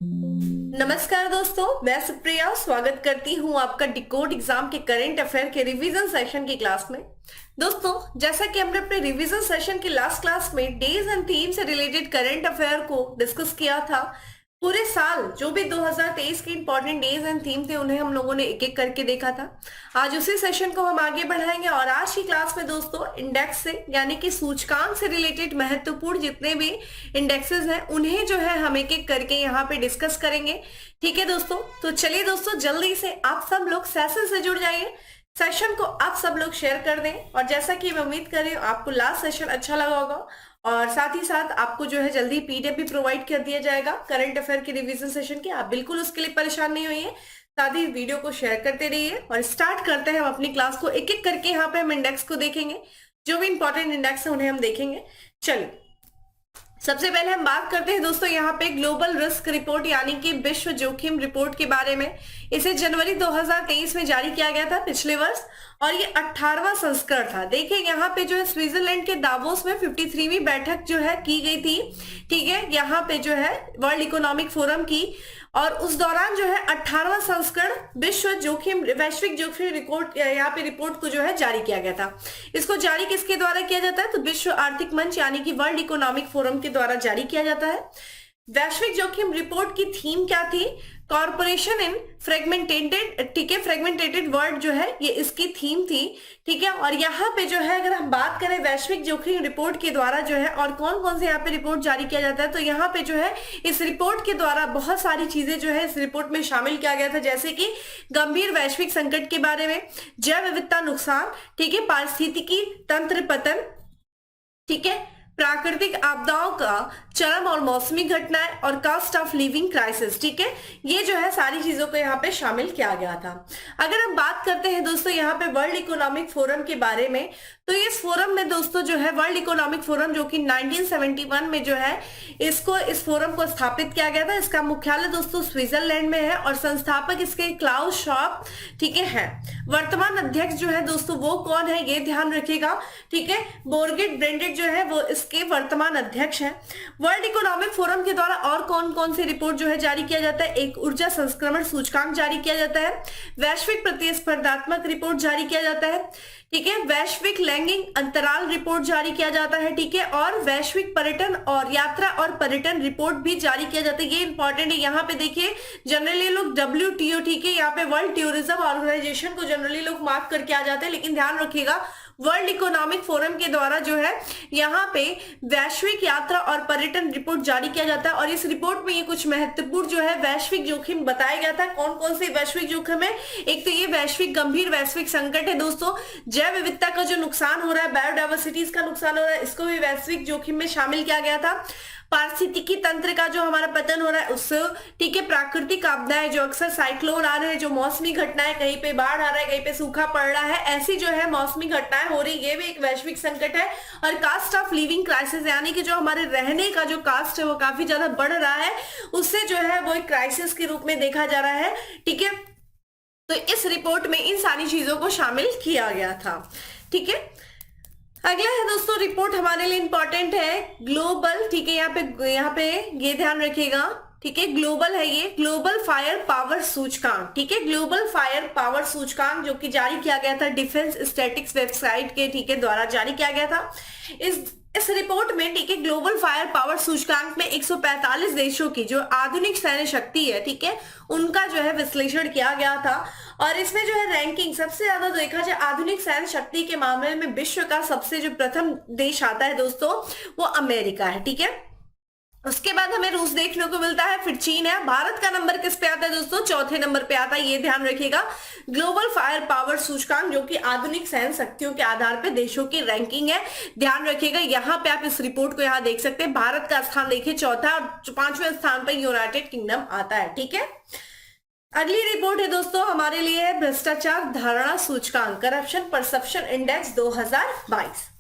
नमस्कार दोस्तों, मैं सुप्रिया स्वागत करती हूं आपका डिकोड एग्जाम के करंट अफेयर के रिवीजन सेशन की क्लास में। दोस्तों, जैसा कि हमने अपने रिवीजन सेशन की लास्ट क्लास में डेज एंड थीम से रिलेटेड करंट अफेयर को डिस्कस किया था। पूरे साल जो भी 2023 के इंपॉर्टेंट डेज एंड थीम थे उन्हें हम लोगों ने एक एक करके देखा था। आज उसी सेशन को हम आगे बढ़ाएंगे और आज की क्लास में दोस्तों इंडेक्स से यानी कि सूचकांक से रिलेटेड महत्वपूर्ण जितने भी इंडेक्सेस हैं उन्हें जो है हम एक एक करके यहाँ पे डिस्कस करेंगे। ठीक है दोस्तों, तो चलिए दोस्तों जल्दी से आप सब लोग सेशन से जुड़ जाइए, सेशन को आप सब लोग शेयर कर दें। और जैसा कि मैं उम्मीद कर रही हूँ आपको लास्ट सेशन अच्छा लगा होगा और साथ ही साथ आपको जो है जल्दी पीडीएफ भी प्रोवाइड कर दिया जाएगा करंट अफेयर के रिवीजन सेशन की। आप बिल्कुल उसके लिए परेशान नहीं होइए, साथ ही वीडियो को शेयर करते रहिए। और स्टार्ट करते हैं हम अपनी क्लास को, एक एक करके यहाँ पे हम इंडेक्स को देखेंगे, जो भी इंपॉर्टेंट इंडेक्स है उन्हें हम देखेंगे। चलिए सबसे पहले हम बात करते हैं दोस्तों यहाँ पे ग्लोबल रिस्क रिपोर्ट यानी कि विश्व जोखिम रिपोर्ट के बारे में। इसे जनवरी 2023 में जारी किया गया था पिछले वर्ष और ये 18वां संस्करण था। देखिए यहाँ पे जो है स्विट्जरलैंड के दावोस में 53वीं बैठक जो है की गई थी। ठीक है, यहाँ पे जो है वर्ल्ड इकोनॉमिक फोरम की और उस दौरान जो है 18वां संस्करण वैश्विक जोखिम रिपोर्ट यहाँ पे रिपोर्ट को जो है जारी किया गया था। इसको जारी किसके द्वारा किया जाता है? तो विश्व आर्थिक मंच यानी कि वर्ल्ड इकोनॉमिक फोरम के द्वारा जारी किया जाता है। वैश्विक जोखिम रिपोर्ट की थीम क्या थी? कॉर्पोरेशन इन फ्रेगमेंटेटेड, ठीक है, फ्रेगमेंटेटेड वर्ल्ड जो है ये इसकी थीम थी। ठीक है, और यहाँ पे जो है अगर हम बात करें वैश्विक जोखिम रिपोर्ट के द्वारा जो है और कौन कौन से यहाँ पे रिपोर्ट जारी किया जाता है, तो यहाँ पे जो है इस रिपोर्ट के द्वारा बहुत सारी चीजें जो है इस रिपोर्ट में शामिल किया गया था, जैसे कि गंभीर वैश्विक संकट के बारे में, जैव विविधता नुकसान, ठीक है, पारिस्थितिकी तंत्र पतन, ठीक है, प्राकृतिक आपदाओं का चरम और मौसमी घटनाएं और कॉस्ट ऑफ लिविंग क्राइसिस। ठीक है, ये जो है सारी चीजों को यहाँ पे शामिल किया गया था। अगर हम बात करते हैं दोस्तों यहाँ पे वर्ल्ड इकोनॉमिक फोरम के बारे में, तो इस फोरम में दोस्तों जो है वर्ल्ड इकोनॉमिक फोरम जो कि 1971 में जो है इस फोरम को स्थापित किया गया था। इसका मुख्यालय दोस्तों स्विट्जरलैंड में है और संस्थापक इसके क्लाउस श्वाब, ठीक है। वर्तमान अध्यक्ष जो है दोस्तों वो कौन है ये ध्यान रखिएगा। ठीक है, बोर्गिट ब्रेंडेट जो है वो इसके वर्तमान अध्यक्ष हैं। वर्ल्ड इकोनॉमिक फोरम के द्वारा और कौन कौन सी रिपोर्ट जो है जारी किया जाता है? एक ऊर्जा संस्करण सूचकांक जारी किया जाता है, वैश्विक प्रतिस्पर्धात्मक रिपोर्ट जारी किया जाता है, ठीक है, वैश्विक लैंगिंग अंतराल रिपोर्ट जारी किया जाता है, ठीक है, और वैश्विक पर्यटन और यात्रा और पर्यटन रिपोर्ट भी जारी किया जाता है। ये इंपॉर्टेंट है। यहाँ पे देखिए जनरली लोग WTO, ठीक है, यहाँ पे वर्ल्ड टूरिज्म ऑर्गेनाइजेशन को जनरली लोग मार्क करके आ जाते हैं, लेकिन ध्यान रखिएगा वर्ल्ड इकोनॉमिक फोरम के द्वारा जो है यहाँ पे वैश्विक यात्रा और पर्यटन रिपोर्ट जारी किया जाता है। और इस रिपोर्ट में ये कुछ महत्वपूर्ण जो है वैश्विक जोखिम बताया गया था। कौन कौन से वैश्विक जोखिम है? एक तो ये गंभीर वैश्विक संकट है दोस्तों, जैव विविधता का जो नुकसान हो रहा है, बायोडाइवर्सिटीज का नुकसान हो रहा है, इसको भी वैश्विक जोखिम में शामिल किया गया था। पारिस्थितिकी तंत्र का जो हमारा पतन हो रहा है उससे, ठीक है, प्राकृतिक आपदाएं जो अक्सर साइक्लोन आ रहे हैं, जो मौसमी घटनाएं, कहीं पे बाढ़ आ रहा है, कहीं पे सूखा पड़ रहा है, ऐसी जो है मौसमी घटनाएं हो रही, ये भी एक वैश्विक संकट है। और कास्ट ऑफ लिविंग क्राइसिस यानी कि जो हमारे रहने का जो कास्ट है वो काफी ज्यादा बढ़ रहा है, उससे जो है वो एक क्राइसिस के रूप में देखा जा रहा है। ठीक है, तो इस रिपोर्ट में इन सारी चीजों को शामिल किया गया था। ठीक है, अगला है दोस्तों रिपोर्ट हमारे लिए इंपॉर्टेंट है ग्लोबल, ठीक है, यहाँ पे ये ध्यान रखिएगा, ठीक है, ग्लोबल है ये ग्लोबल फायर पावर सूचकांक। ठीक है, ग्लोबल फायर पावर सूचकांक जो कि जारी किया गया था डिफेंस स्टैटिक्स वेबसाइट के, ठीक है, द्वारा जारी किया गया था। इस रिपोर्ट में, ठीक है, ग्लोबल फायर पावर सूचकांक में 145 देशों की जो आधुनिक सैन्य शक्ति है, ठीक है, उनका जो है विश्लेषण किया गया था। और इसमें जो है रैंकिंग सबसे ज्यादा देखा जाए आधुनिक सैन्य शक्ति के मामले में विश्व का सबसे जो प्रथम देश आता है दोस्तों वो अमेरिका है। ठीक है, उसके बाद हमें रूस देखने को मिलता है, फिर चीन है। भारत का नंबर किस पे आता है दोस्तों? चौथे नंबर पे आता है। ये ध्यान रखिएगा ग्लोबल फायर पावर सूचकांक जो कि आधुनिक सैन्य शक्तियों के आधार पे देशों की रैंकिंग है। ध्यान रखिएगा, यहाँ पे आप इस रिपोर्ट को यहाँ देख सकते हैं। भारत का स्थान देखिए चौथा और 5वें स्थान पर यूनाइटेड किंगडम आता है। ठीक है, अगली रिपोर्ट है दोस्तों हमारे लिए है भ्रष्टाचार धारणा सूचकांक, करप्शन परसेप्शन इंडेक्स 2022।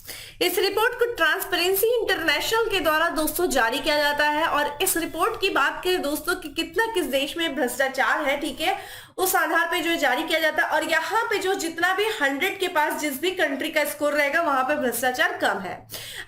इस रिपोर्ट को ट्रांसपेरेंसी इंटरनेशनल के द्वारा दोस्तों जारी किया जाता है। और इस रिपोर्ट की बात करें दोस्तों कि कितना किस देश में भ्रष्टाचार है, ठीक है, उस आधार पे जो है जारी किया जाता है। और यहाँ पे जो जितना भी 100 के पास जिस भी कंट्री का स्कोर रहेगा वहां पे भ्रष्टाचार कम है।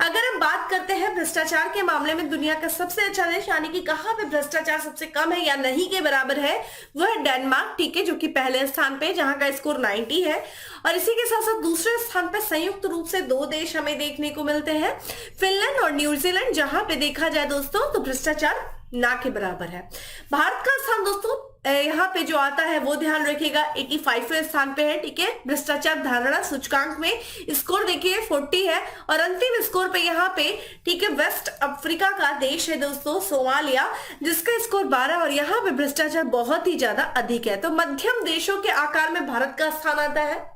अगर हम बात करते हैं भ्रष्टाचार के मामले में दुनिया का सबसे अच्छा देश यानी कि कहाँ पे भ्रष्टाचार सबसे कम है या नहीं के बराबर है, वो है डेनमार्क, ठीक है, जो कि पहले स्थान पे जहां का स्कोर 90 है। और इसी के साथ साथ दूसरे स्थान पे संयुक्त रूप से 2 देश हमें देखने को मिलते हैं, फिनलैंड और न्यूजीलैंड, जहां पे देखा जाए दोस्तों तो भ्रष्टाचार ना के बराबर है। भारत का स्थान दोस्तों यहाँ पे जो आता है वो ध्यान रखिएगा 85वें स्थान पे है, ठीक है। भ्रष्टाचार धारणा सूचकांक में स्कोर देखिए 40 है और अंतिम स्कोर पे यहाँ पे, ठीक है, वेस्ट अफ्रीका का देश है दोस्तों सोमालिया, जिसका स्कोर 12 और यहाँ पे भ्रष्टाचार बहुत ही ज्यादा अधिक है। तो मध्यम देशों के आकार में भारत का स्थान आता है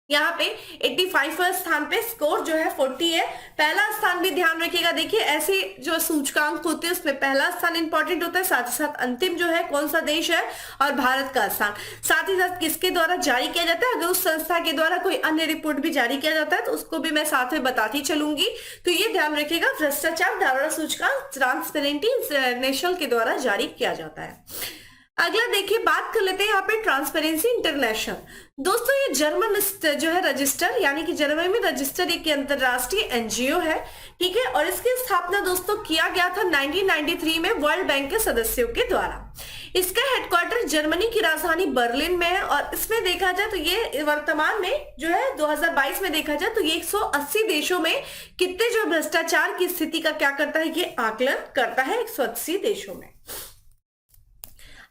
यहाँ पे 85वें स्थान पे, स्कोर जो है 40 है। पहला स्थान भी ध्यान रखिएगा, देखिए ऐसे जो सूचकांक होते हैं उसमें पहला स्थान इंपॉर्टेंट होता है, साथ ही साथ अंतिम जो है कौन सा देश है और भारत का स्थान, साथ ही साथ किसके द्वारा जारी किया जाता है। अगर उस संस्था के द्वारा कोई अन्य रिपोर्ट भी जारी किया जाता है तो उसको भी मैं साथ में बताती चलूंगी। तो ये ध्यान रखिएगा, भ्रष्टाचार धारणा सूचकांक ट्रांसपेरेंसी इंटरनेशनल के द्वारा जारी किया जाता है। अगला देखिए बात कर लेते हैं यहाँ पे ट्रांसपेरेंसी इंटरनेशनल। दोस्तों ये जर्मन जो है रजिस्टर यानी कि जर्मनी में रजिस्टर एक अंतरराष्ट्रीय एनजीओ है, ठीक है, और इसकी स्थापना दोस्तों किया गया था 1993 में वर्ल्ड बैंक के सदस्यों के द्वारा। इसका हेडक्वार्टर जर्मनी की राजधानी बर्लिन में है और इसमें देखा जाए तो ये वर्तमान में जो है 2022 में देखा जाए तो ये 180 देशों में कितने जो भ्रष्टाचार की स्थिति का क्या करता है, ये आकलन करता है 180 देशों में।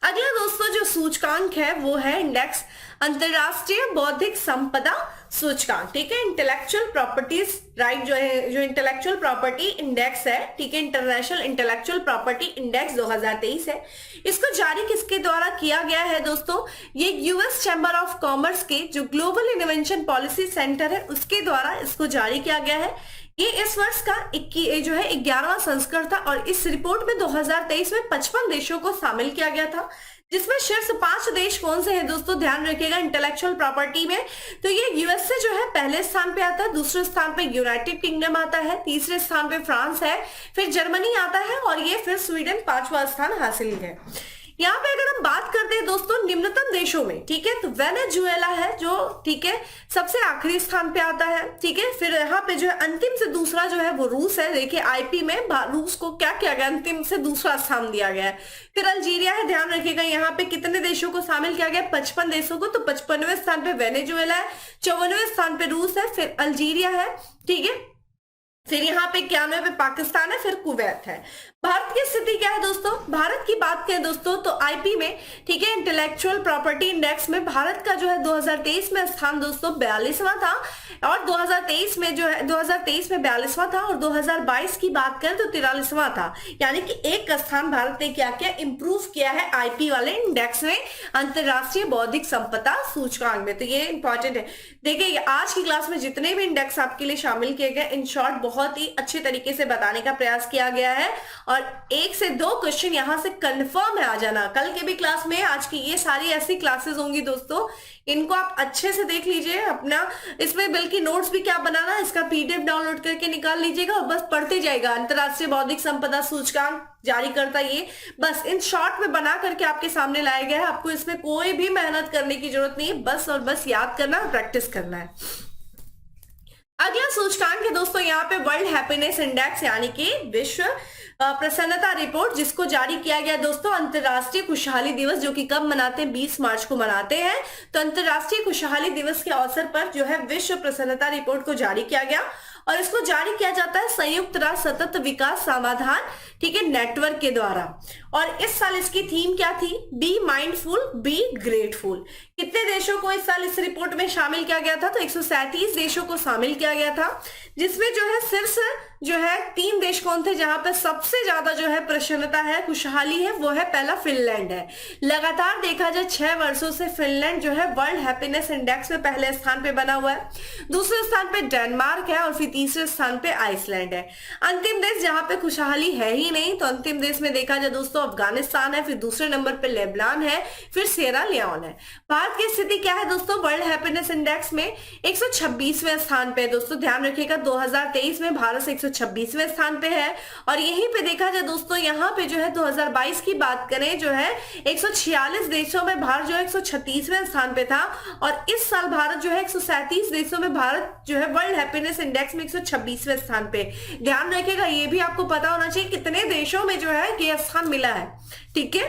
अगला दोस्तों जो सूचकांक है वो है इंडेक्स अंतरराष्ट्रीय बौद्धिक संपदा सूचकांक, ठीक है, इंटेलेक्चुअल प्रॉपर्टीज राइट जो है, जो इंटेलेक्चुअल प्रॉपर्टी इंडेक्स है, ठीक है, इंटरनेशनल इंटेलेक्चुअल प्रॉपर्टी इंडेक्स 2023 है। इसको जारी किसके द्वारा किया गया है दोस्तों, ये यूएस चैम्बर ऑफ कॉमर्स के जो ग्लोबल इनोवेशन पॉलिसी सेंटर है उसके द्वारा इसको जारी किया गया है। ये इस वर्ष का जो है 11वां संस्करण था और इस रिपोर्ट में 2023 में 55 देशों को शामिल किया गया था, जिसमें शीर्ष 5 देश कौन से हैं दोस्तों, ध्यान रखिएगा इंटेलेक्चुअल प्रॉपर्टी में। तो ये यूएसए जो है पहले स्थान पे आता है, दूसरे स्थान पे यूनाइटेड किंगडम आता है, तीसरे स्थान पे फ्रांस है, फिर जर्मनी आता है और ये फिर स्वीडन 5वां स्थान हासिल है। यहाँ पे अगर हम बात करते हैं दोस्तों निम्नतम देशों में, ठीक है, तो वेनेजुएला है जो, ठीक है, सबसे आखिरी स्थान पे आता है, ठीक है। फिर यहाँ पे जो है अंतिम से दूसरा जो है वो रूस है, देखिए आईपी में रूस को क्या किया गया, अंतिम से दूसरा स्थान दिया गया है। फिर अल्जीरिया है, ध्यान रखिएगा यहाँ पे कितने देशों को शामिल किया गया, 55 देशों को, तो 55वें स्थान पे वेनेजुएला है, 54वें स्थान पे रूस है, फिर अल्जीरिया है, ठीक है, फिर यहाँ पे 91 पे पाकिस्तान है, फिर कुवैत है। भारत की स्थिति क्या है दोस्तों, भारत की बात करें दोस्तों तो आईपी में, ठीक है, इंटेलेक्चुअल प्रॉपर्टी इंडेक्स में भारत का जो है 2023 में स्थान दोस्तों 42वां था और 2023 में जो है 2023 में 42वां था और 2022 की बात करें तो 43वां था, यानी कि एक स्थान भारत ने क्या किया, इंप्रूव किया है आईपी वाले इंडेक्स में, अंतरराष्ट्रीय बौद्धिक संपदा सूचकांक में। तो ये इंपॉर्टेंट है। देखिए आज की क्लास में जितने भी इंडेक्स आपके लिए शामिल किए गए इन शॉर्ट बहुत ही अच्छे तरीके से बताने का प्रयास किया गया है और 1 से 2 क्वेश्चन यहां से कंफर्म है आ जाना। कल के भी क्लास में आज की ये सारी ऐसी क्लासेस होंगी दोस्तों, इनको आप अच्छे से देख लीजिए अपना, इसमें बल्कि नोट्स भी क्या बनाना है, इसका पीडीएफ डाउनलोड करके निकाल लीजिएगा और बस पढ़ते जाएगा। अंतरराष्ट्रीय बौद्धिक संपदा सूचकांक जारी करता ये बस इन शॉर्ट में बना करके आपके सामने लाया गया है, आपको इसमें कोई भी मेहनत करने की जरूरत नहीं है, बस और बस याद करना और प्रैक्टिस करना है। अगला सूचकांक है दोस्तों यहाँ पे वर्ल्ड हैप्पीनेस इंडेक्स यानी कि विश्व प्रसन्नता रिपोर्ट, जिसको जारी किया गया दोस्तों अंतरराष्ट्रीय खुशहाली दिवस, जो कि कब मनाते हैं, 20 मार्च को मनाते हैं। तो अंतरराष्ट्रीय खुशहाली दिवस के अवसर पर जो है विश्व प्रसन्नता रिपोर्ट को जारी किया गया और इसको जारी किया जाता है संयुक्त राष्ट्र सतत विकास समाधान, ठीक है, नेटवर्क के द्वारा। और इस साल इसकी थीम क्या थी, बी माइंडफुल बी ग्रेटफुल। कितने देशों को इस साल इस रिपोर्ट में शामिल किया गया था, तो 137 देशों को शामिल किया गया था, जिसमें जो है सिर्फ जो है 3 देश कौन थे जहां पर सबसे ज्यादा जो है प्रसन्नता है, खुशहाली है, वो है पहला फिनलैंड है। लगातार देखा जाए 6 वर्षों से फिनलैंड जो है वर्ल्ड हैप्पीनेस इंडेक्स में पहले स्थान पे बना हुआ है, दूसरे स्थान पे डेनमार्क है और फिर तीसरे स्थान पे आइसलैंड है। अंतिम देश जहां पे खुशहाली है ही नहीं, तो अंतिम देश में देखा जाए दोस्तों अफगानिस्तान है, फिर दूसरे नंबर पे लेबनान है, फिर सिएरा लियोन है। भारत की स्थिति क्या है दोस्तों वर्ल्ड हैप्पीनेस इंडेक्स में? 126वें स्थान पे है दोस्तों। ध्यान रखिएगा 2023 में भारत 126वें स्थान पे है। और यहीं पे देखा जाए दोस्तों यहाँ पे जो है 2022 की बात करें जो है 146 देशों में भारत जो है 136वें स्थान पे था। और इस साल भारत जो है 137 देशों में भारत जो है वर्ल्ड हैप्पीनेस इंडेक्स में 126वें स्थान पे। ध्यान रखिएगा ये भी आपको पता होना चाहिए कितने देशों में जो है ये स्थान मिला है। ठीक है,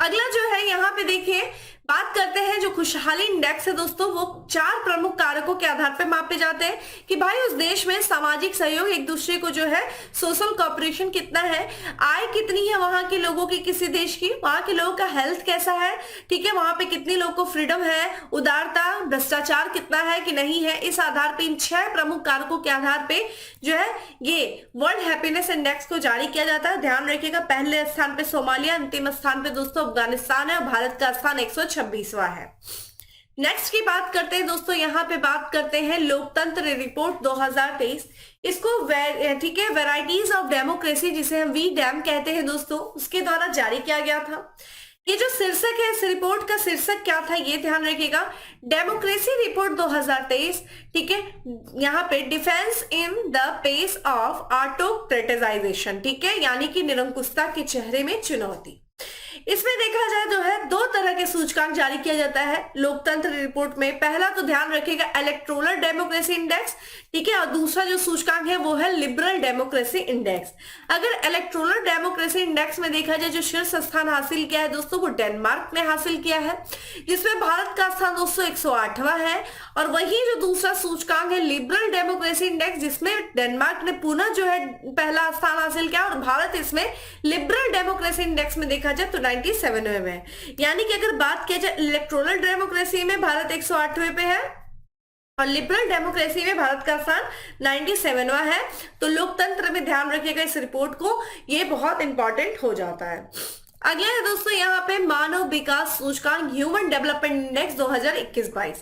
अगला जो है यहाँ पे देखिए बात करते हैं जो खुशहाली इंडेक्स है दोस्तों, वो 4 प्रमुख कारकों के आधार पर मापे जाते हैं कि भाई उस देश में सामाजिक सहयोग, एक दूसरे को जो है सोशल कोऑपरेशन कितना है, आय कितनी है वहां के लोगों की, किसी देश की, वहां के लोगों का हेल्थ कैसा है, ठीक है, वहां पे कितने लोगों को फ्रीडम है, उदारता, भ्रष्टाचार कितना है कि नहीं है। इस आधार पर इन 6 प्रमुख कारकों के आधार पर जो है ये वर्ल्ड हैप्पीनेस इंडेक्स को जारी किया जाता है। ध्यान रखिएगा पहले स्थान पे सोमालिया, अंतिम स्थान पे दोस्तों अफगानिस्तान है और भारत का स्थान 126वां है। नेक्स्ट की बात करते हैं दोस्तों, यहाँ पे बात करते हैं लोकतंत्र रिपोर्ट 2023। इसको ठीक है वैरायटीज ऑफ डेमोक्रेसी जिसे हम वी डैम कहते हैं दोस्तों, उसके द्वारा जारी किया गया था। ये जो शीर्षक है इस रिपोर्ट का शीर्षक क्या था ये ध्यान रखिएगा, डेमोक्रेसी रिपोर्ट 2023। ठीक है, यहाँ पे defence in the face of autocratization, ठीक है, यानी कि निरंकुशता के चेहरे में चुनौती। इसमें देखा जाए जो है 2 तरह के सूचकांक जारी किया जाता है लोकतंत्र रिपोर्ट में। पहला तो ध्यान रखिएगा इलेक्टोरल डेमोक्रेसी इंडेक्स, ठीक है, और दूसरा जो सूचकांक है वो है लिबरल डेमोक्रेसी इंडेक्स। अगर इलेक्टोरल डेमोक्रेसी इंडेक्स में देखा जाए जो शीर्ष स्थान हासिल किया है दोस्तों वो डेनमार्क ने हासिल किया है, जिसमें भारत का स्थान दोस्तों 108वां है। और वही जो दूसरा सूचकांक है लिबरल डेमोक्रेसी इंडेक्स, जिसमें डेनमार्क ने पुनः जो है पहला स्थान हासिल किया और भारत इसमें लिबरल डेमोक्रेसी इंडेक्स में देखा जाए तो 97वें में। यानी कि अगर बात किया जाए इलेक्टोरल डेमोक्रेसी में भारत 108वें पे है और लिबरल डेमोक्रेसी में भारत का स्थान 97वां है। तो लोकतंत्र में ध्यान रखिएगा इस रिपोर्ट को, ये बहुत इंपॉर्टेंट हो जाता है। अगला है दोस्तों यहाँ पे मानव विकास सूचकांक ह्यूमन डेवलपमेंट इंडेक्स 2021-22।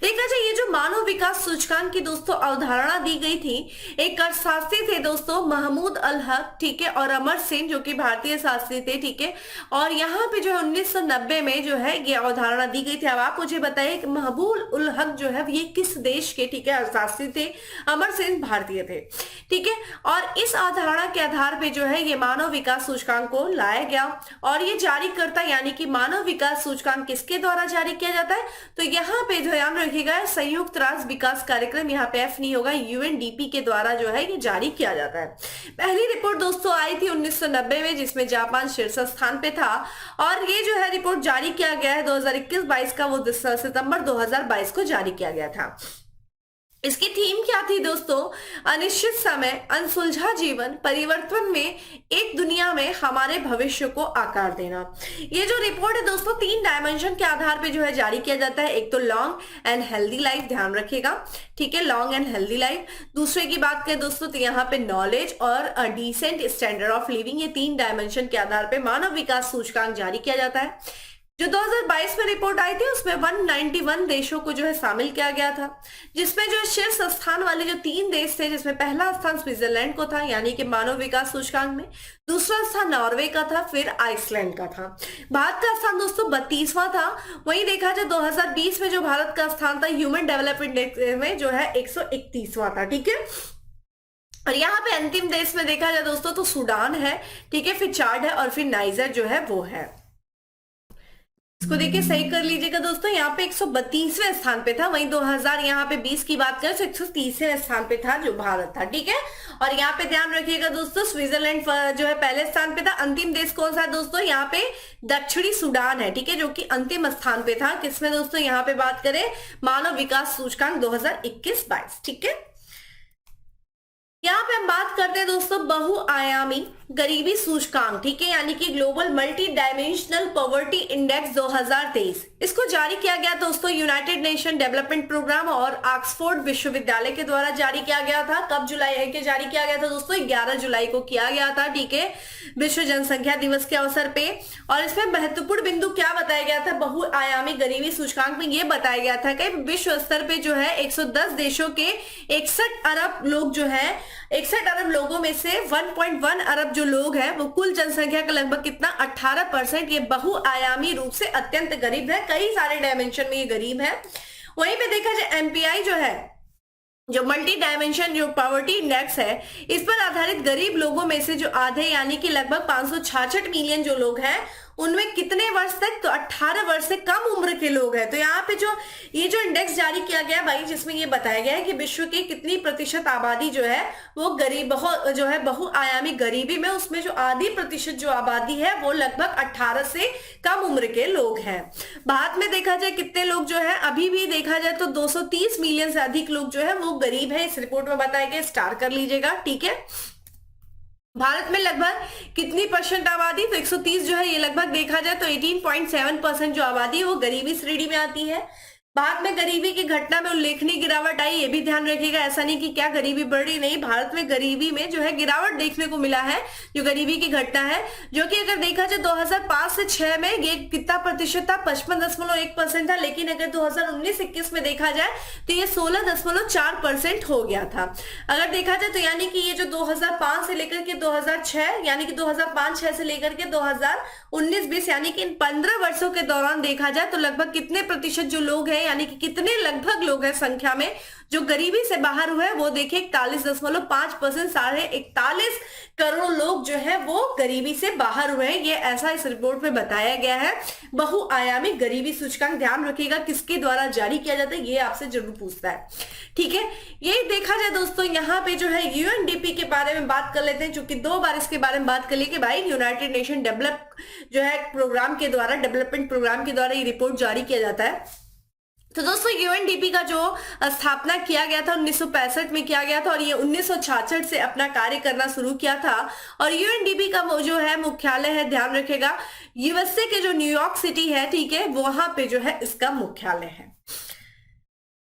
देखा जाए ये जो मानव विकास सूचकांक की दोस्तों अवधारणा दी गई थी, एक अर्थशास्त्री थे दोस्तों महमूद अल हक, ठीक है, और अमर सेन जो कि भारतीय शास्त्री थे, ठीक है। और यहाँ पे जो है 1990 में जो है ये अवधारणा दी गई थी। अब आप मुझे बताइए कि महमूद उल हक जो है ये किस देश के, ठीक है, अर्थशास्त्री थे, अमर सेन भारतीय थे, ठीक है। और इस अवधारणा के आधार पर जो है ये मानव विकास सूचकांक को लाया गया। और ये जारी करता यानी कि मानव विकास सूचकांक किसके द्वारा जारी किया जाता है, तो यहाँ पे ध्यान रखिएगा संयुक्त राष्ट्र विकास कार्यक्रम, यहाँ पे एफ नहीं होगा, यूएनडीपी के द्वारा जो है ये जारी किया जाता है। पहली रिपोर्ट दोस्तों आई थी 1990 में जिसमें जापान शीर्ष स्थान पे था। और ये जो है रिपोर्ट जारी किया गया है 2021-22 का, वो सितंबर 2022 को जारी किया गया था। इसकी थीम क्या थी दोस्तों, अनिश्चित समय, अनसुलझा जीवन, परिवर्तन में एक दुनिया में हमारे भविष्य को आकार देना। ये जो रिपोर्ट है दोस्तों 3 डायमेंशन के आधार पे जो है जारी किया जाता है। एक तो लॉन्ग एंड हेल्दी लाइफ, ध्यान रखिएगा, ठीक है, लॉन्ग एंड हेल्दी लाइफ। दूसरे की बात करें दोस्तों तो यहाँ पे नॉलेज और डिसेंट स्टैंडर्ड ऑफ लिविंग, ये 3 डायमेंशन के आधार पे मानव विकास सूचकांक जारी किया जाता है। जो 2022 में रिपोर्ट आई थी उसमें 191 देशों को जो है शामिल किया गया था, जिसमें जो शीर्ष स्थान वाले जो 3 देश थे, जिसमें पहला स्थान स्विट्जरलैंड को था यानी कि मानव विकास सूचकांक में, दूसरा स्थान नॉर्वे का था, फिर आइसलैंड का था। भारत का स्थान दोस्तों 32वां था। वहीं देखा जाए 2020 में जो भारत का स्थान था ह्यूमन डेवलपमेंट इंडेक्स में जो है 131वां था, ठीक है। और यहाँ पे अंतिम देश में देखा जाए दोस्तों तो सूडान है, ठीक है, फिर चाड है और फिर नाइजर जो है वो है। इसको देखिए सही कर लीजिएगा दोस्तों, यहाँ पे 132वें स्थान पे था। वहीं 2000 यहाँ पे 20 की बात करें तो 130वें स्थान पे था जो भारत था, ठीक है। और यहाँ पे ध्यान रखिएगा दोस्तों स्विट्जरलैंड जो है पहले स्थान पे था। अंतिम देश कौन सा है दोस्तों, यहाँ पे दक्षिणी सूडान है, ठीक है, जो कि अंतिम स्थान पे था। किसमें दोस्तों, यहाँ पे बात करें मानव विकास सूचकांक 2021-22, ठीक है। यहाँ पे हम बात करते हैं दोस्तों बहुआयामी गरीबी सूचकांक, ठीक है, यानी कि global multi dimensional poverty index 2023। इसको जारी किया गया दोस्तों यूनाइटेड नेशन डेवलपमेंट प्रोग्राम और ऑक्सफोर्ड विश्वविद्यालय के द्वारा जारी किया गया था। कब जुलाई के जारी किया गया था दोस्तों? 11 जुलाई को किया गया था, ठीक है, विश्व जनसंख्या दिवस के अवसर पे। और इसमें महत्वपूर्ण बिंदु क्या बताया गया था बहुआयामी गरीबी सूचकांक में? ये बताया गया था कि विश्व स्तर पे जो है 110 देशों के 61 अरब लोग जो है 61 अरब लोगों में से 1.1 अरब जो लोग हैं वो कुल जनसंख्या का लगभग कितना 18% ये बहुआयामी रूप से अत्यंत गरीब है। कई सारे डायमेंशन में ये गरीब है। वहीं पे देखा जाए एमपीआई जो है, जो मल्टी डायमेंशन जो पॉवर्टी इंडेक्स है, इस पर आधारित गरीब लोगों में से जो आधे यानी कि लगभग 566 मिलियन जो लोग हैं उनमें कितने वर्ष तक? तो 18 वर्ष से कम उम्र के लोग हैं। तो यहाँ पे जो ये जो इंडेक्स जारी किया गया भाई, जिसमें ये बताया गया है कि विश्व की कितनी प्रतिशत आबादी जो है वो गरीब जो है बहुआयामी गरीबी में, उसमें जो आधी प्रतिशत जो आबादी है वो लगभग 18 से कम उम्र के लोग हैं। भारत में देखा जाए कितने लोग जो है, अभी भी देखा जाए तो 230 मिलियन से अधिक लोग जो है वो गरीब है। इस रिपोर्ट में बताया गया, स्टार कर लीजिएगा, ठीक है। भारत में लगभग कितनी परसेंट आबादी? तो 130 जो है ये लगभग देखा जाए तो 18.7% जो आबादी है वो गरीबी श्रेणी में आती है। भारत में गरीबी की घटना में उल्लेखनीय गिरावट आई, ये भी ध्यान रखिएगा। ऐसा नहीं कि क्या गरीबी बढ़ रही, नहीं, भारत में गरीबी में जो है गिरावट देखने को मिला है, जो गरीबी की घटना है, जो कि अगर देखा जाए 2005 से 6 में ये कितना प्रतिशत था? 55.1% था। लेकिन अगर 2019-21 में देखा जाए तो ये 16.4% हो गया था। अगर देखा जाए तो यानी कि ये जो 2005 से लेकर के 2006 यानी कि 2005-6 से लेकर के 2019-20 यानी कि इन 15 वर्षों के दौरान देखा जाए तो लगभग कितने प्रतिशत जो लोग हैं, यानी कि कितने लगभग लोग हैं संख्या में जो गरीबी से बाहर हुए, वो देखिए 41.5%, 41.5 करोड़ लोग जो है वो गरीबी से बाहर हुए हैं। ये ऐसा इस रिपोर्ट में बताया गया है। बहुआयामी गरीबी सूचकांक ध्यान रखिएगा किसके द्वारा जारी किया जाता है, ये आपसे जरूर पूछता है, ठीक है। यही देखा जाए दोस्तों, यहाँ पे जो है यूएनडीपी के बारे में बात कर लेते हैं, चूंकि 2 बार इसके बारे में बात कर ली कि भाई यूनाइटेड नेशन डेवलप जो है प्रोग्राम के द्वारा, डेवलपमेंट प्रोग्राम के द्वारा ये रिपोर्ट जारी किया जाता है। तो दोस्तों यूएनडीपी का जो स्थापना किया गया था 1965 में किया गया था और ये 1966 से अपना कार्य करना शुरू किया था। और यूएनडीपी का वो जो है मुख्यालय है, ध्यान रखेगा, यूएसए के जो न्यूयॉर्क सिटी है, ठीक है, वहां पे जो है इसका मुख्यालय है।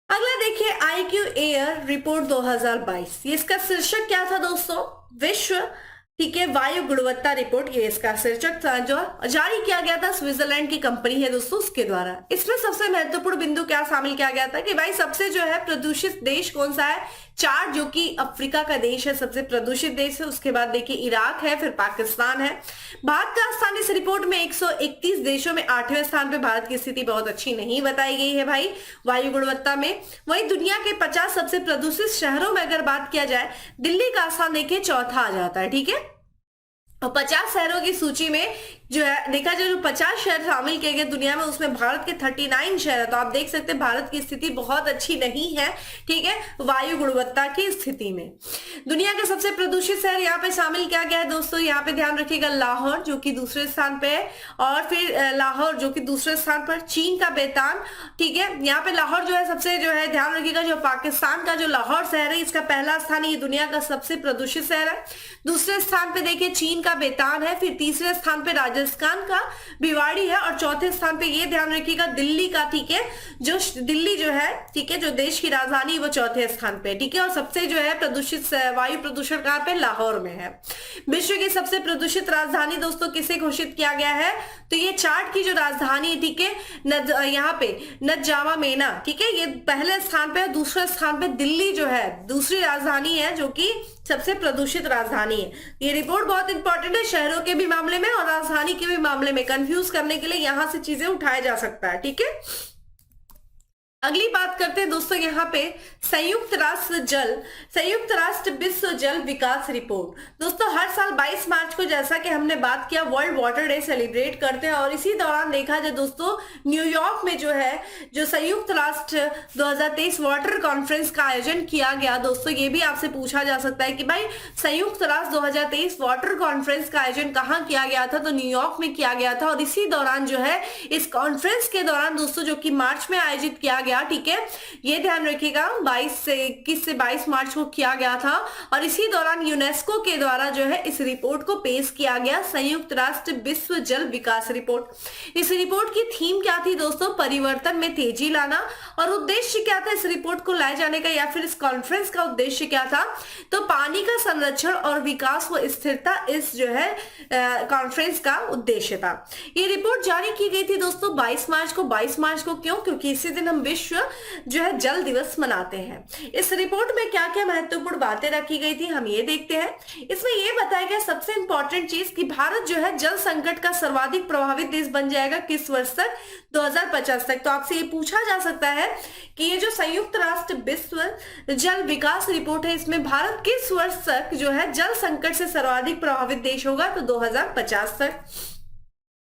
अगला देखिए आईक्यू एयर रिपोर्ट 2022। ये इसका शीर्षक क्या था दोस्तों? विश्व, ठीक है, वायु गुणवत्ता रिपोर्ट, ये इसका शीर्षक था, जो जारी किया गया था स्विट्जरलैंड की कंपनी है दोस्तों उसके द्वारा। इसमें सबसे महत्वपूर्ण बिंदु क्या शामिल किया गया था कि भाई सबसे जो है प्रदूषित देश कौन सा है? 4, जो कि अफ्रीका का देश है, सबसे प्रदूषित देश है। उसके बाद देखिए इराक है, फिर पाकिस्तान है। भारत का स्थान इस रिपोर्ट में 131 देशों में 8वें स्थान पे। भारत की स्थिति बहुत अच्छी नहीं बताई गई है भाई वायु गुणवत्ता में। वहीं दुनिया के 50 सबसे प्रदूषित शहरों में अगर बात किया जाए, दिल्ली का स्थान देखिए चौथा आ जाता है, ठीक है। और 50 शहरों की सूची में जो है देखा जाए जो 50 शहर शामिल किए गए दुनिया में, उसमें भारत के 39 शहर है। तो आप देख सकते हैं भारत की स्थिति बहुत अच्छी नहीं है, ठीक है, वायु गुणवत्ता की स्थिति में। दुनिया के सबसे प्रदूषित शहर यहाँ पे शामिल किया गया है दोस्तों, यहाँ पे ध्यान रखिएगा, लाहौर जो कि दूसरे स्थान पे है, और फिर लाहौर जो कि दूसरे स्थान पर, चीन का बेतान, ठीक है। यहाँ पे लाहौर जो है सबसे जो है ध्यान रखिएगा, जो पाकिस्तान का जो लाहौर शहर है इसका पहला स्थान, ये दुनिया का सबसे प्रदूषित शहर है। दूसरे स्थान पे देखिए चीन का बेतान है, फिर तीसरे स्थान पे राजस्थान का भिवाड़ी है, और चौथे स्थान पे ये ध्यान रखिएगा दिल्ली का, ठीक है, जो दिल्ली जो है, ठीक है, जो देश की राजधानी, वो चौथे स्थान पे, ठीक है। और सबसे जो है प्रदूषित वायु प्रदूषण कहाँ पे? लाहौर में है। विश्व की सबसे प्रदूषित राजधानी दोस्तों किसे घोषित किया गया है? तो ये चार्ट की जो राजधानी है, ठीक है, यहाँ पे नजावा मेना, ठीक है, ये पहले स्थान पे। दूसरे स्थान पे दिल्ली जो है दूसरी राजधानी है, जो कि सबसे प्रदूषित राजधानी है। ये रिपोर्ट बहुत इंपॉर्टेंट है शहरों के भी मामले में और राजधानी के भी मामले में, कंफ्यूज करने के लिए यहां से चीजें उठाया जा सकता है, ठीक है। अगली बात करते हैं दोस्तों यहाँ पे संयुक्त राष्ट्र विश्व जल विकास रिपोर्ट। दोस्तों हर साल 22 मार्च को, जैसा कि हमने बात किया, वर्ल्ड वाटर डे सेलिब्रेट करते हैं। और इसी दौरान देखा जाए दोस्तों न्यूयॉर्क में जो है जो संयुक्त राष्ट्र 2023 वाटर कॉन्फ्रेंस का आयोजन किया गया। दोस्तों ये भी आपसे पूछा जा सकता है कि भाई संयुक्त राष्ट्र 2023 वाटर कॉन्फ्रेंस का आयोजन कहाँ किया गया था? तो न्यूयॉर्क में किया गया था। और इसी दौरान जो है इस कॉन्फ्रेंस के दौरान दोस्तों, जो कि मार्च में आयोजित किया गया गया, ठीक है, ये ध्यान रखिएगा, 21 से 22 मार्च को किया गया था। और इसी दौरान यूनेस्को के द्वारा जो है इस रिपोर्ट को पेश किया गया, संयुक्त राष्ट्र विश्व जल विकास रिपोर्ट। इस रिपोर्ट की थीम क्या थी दोस्तों? परिवर्तन में तेजी लाना। और उद्देश्य क्या था इस रिपोर्ट को लाए जाने का, या फिर इस कॉन्फ्रेंस का उद्देश्य क्या था? तो पानी का संरक्षण और विकास व स्थिरता इस जो है कॉन्फ्रेंस का उद्देश्य था। ये रिपोर्ट जारी की गई थी दोस्तों 22 मार्च को। 22 मार्च को क्यों? क्योंकि इसी दिन हम विश्व जो है जल दिवस मनाते हैं। इस रिपोर्ट में क्या क्या महत्वपूर्ण बातें रखी गई थी हम ये देखते हैं। इसमें ये बताया गया सबसे इंपॉर्टेंट चीज कि भारत जो है जल संकट का सर्वाधिक प्रभावित देश बन जाएगा किस वर्ष तक? 2050 तक। तो आपसे ये पूछा जा सकता है कि ये जो संयुक्त राष्ट्र विश्व जल विकास रिपोर्ट है, इसमें भारत किस वर्ष तक जो है जल संकट से सर्वाधिक प्रभावित देश होगा? तो 2050 तक।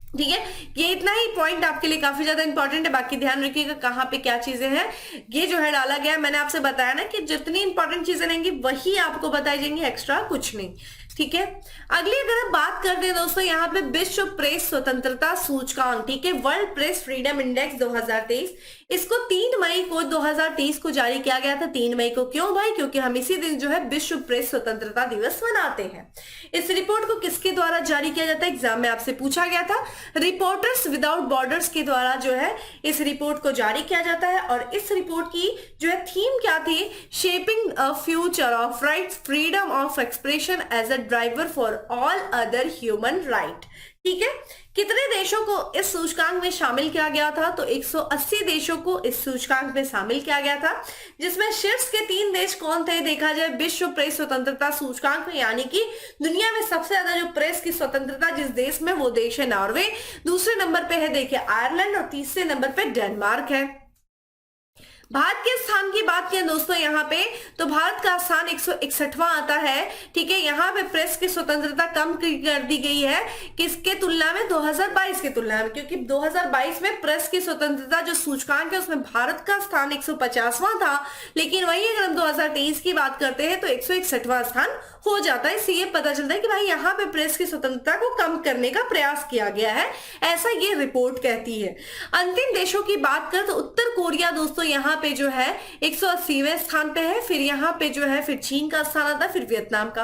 ठीक है, ये इतना ही पॉइंट आपके लिए काफी ज्यादा इंपॉर्टेंट है। बाकी ध्यान रखिएगा कहाँ पे क्या चीजें हैं, ये जो है डाला गया है। मैंने आपसे बताया ना कि जितनी इंपॉर्टेंट चीजें रहेंगी वही आपको बताई जाएंगी, एक्स्ट्रा कुछ नहीं। ठीक है, अगली अगर हम बात करते हैं दोस्तों यहाँ पे विश्व प्रेस स्वतंत्रता सूचकांक, ठीक है, वर्ल्ड प्रेस फ्रीडम इंडेक्स 2023, इसको 3 मई को 2023 को जारी किया गया था। 3 मई को क्यों भाई? क्योंकि हम इसी दिन जो है विश्व प्रेस स्वतंत्रता दिवस मनाते हैं। इस रिपोर्ट को किसके द्वारा जारी किया जाता है? एग्जाम में आपसे पूछा गया था। रिपोर्टर्स विदाउट बॉर्डर्स के द्वारा जो है इस रिपोर्ट को जारी किया जाता है। और इस रिपोर्ट की जो है थीम क्या थी? Shaping a future of rights, freedom of expression as a driver for all other human right. ठीक है, कितने देशों को इस सूचकांक में शामिल किया गया था? तो 180 देशों को इस सूचकांक में शामिल किया गया था, जिसमें शीर्ष के 3 देश कौन थे देखा जाए विश्व प्रेस स्वतंत्रता सूचकांक में, यानी कि दुनिया में सबसे ज्यादा जो प्रेस की स्वतंत्रता जिस देश में, वो देश है नॉर्वे। दूसरे नंबर पे है देखिए आयरलैंड, और तीसरे नंबर पे डेनमार्क है। भारत के स्थान की बात करें दोस्तों यहाँ पे, तो भारत का स्थान 161वां आता है। ठीक है, यहाँ पे प्रेस की स्वतंत्रता कम कर दी गई है किसके तुलना में? 2022 की तुलना में, क्योंकि 2022 में प्रेस की स्वतंत्रता जो सूचकांक है उसमें भारत का स्थान 150वां था, लेकिन वही अगर हम 2023 की बात करते हैं तो 161वां स्थान हो जाता है। इससे ये पता चलता है कि भाई यहाँ पे प्रेस की स्वतंत्रता को कम करने का प्रयास किया गया है, ऐसा ये रिपोर्ट कहती है। अंतिम देशों की बात करें तो उत्तर कोरिया दोस्तों यहाँ पे जो है 180वें स्थान पे है, फिर यहाँ पे जो है फिर चीन का स्थान आता है, फिर वियतनाम का।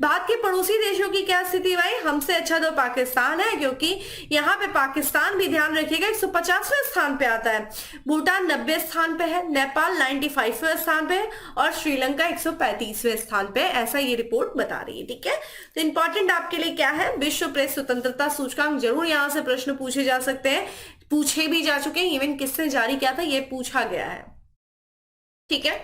भारत के पड़ोसी देशों की क्या स्थिति भाई? हमसे अच्छा तो पाकिस्तान है, क्योंकि यहाँ पे पाकिस्तान भी ध्यान रखिएगा 150वें स्थान पे आता है। भूटान 90 स्थान पे है, नेपाल 95वें स्थान पे है, और श्रीलंका 135वें स्थान पे, ऐसा ये रिपोर्ट बता रही है। ठीक है, तो इंपॉर्टेंट आपके लिए क्या है? विश्व प्रेस स्वतंत्रता सूचकांक। जरूर यहां से प्रश्न पूछे जा सकते हैं, पूछे भी जा चुके हैं, इवन किसने जारी किया था ये पूछा गया है। ठीक है,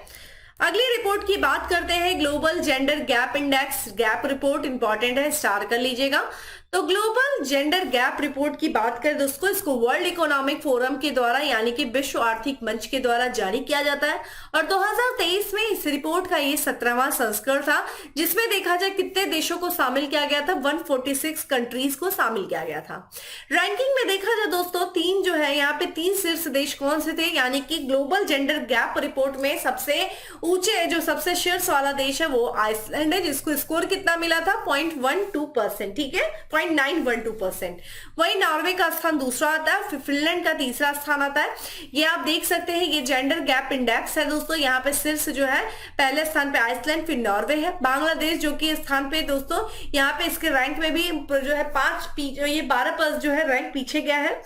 अगली रिपोर्ट की बात करते हैं, global gender gap index. Gap report important है, स्टार कर लीजिएगा। तो ग्लोबल जेंडर गैप रिपोर्ट की बात करें दोस्तों, इसको वर्ल्ड इकोनॉमिक फोरम के द्वारा यानी कि विश्व आर्थिक मंच के द्वारा जारी किया जाता है। और 2023 में इस रिपोर्ट का ये 17वां संस्करण था, जिसमें देखा जाए कितने देशों को शामिल किया गया था? 146 कंट्रीज को शामिल किया गया था। रैंकिंग में देखा जाए दोस्तों, 3 जो है यहाँ पे 3 शीर्ष देश कौन से थे? यानी कि ग्लोबल जेंडर गैप रिपोर्ट में सबसे ऊंचे जो सबसे शीर्ष वाला देश है वो आइसलैंड है, जिसको स्कोर कितना मिला था? 0.12%। ठीक है, 0.912%। वही नॉर्वे का स्थान दूसरा आता है, फिर फिनलैंड का तीसरा स्थान आता है। ये आप देख सकते हैं, ये जेंडर गैप इंडेक्स है दोस्तों। यहाँ पे शीर्ष जो है पहले स्थान पे आइसलैंड, फिर नॉर्वे है। बांग्लादेश जो कि स्थान पे दोस्तों यहाँ पे इसके रैंक में भी जो है 12 जो है रैंक पीछे गया है।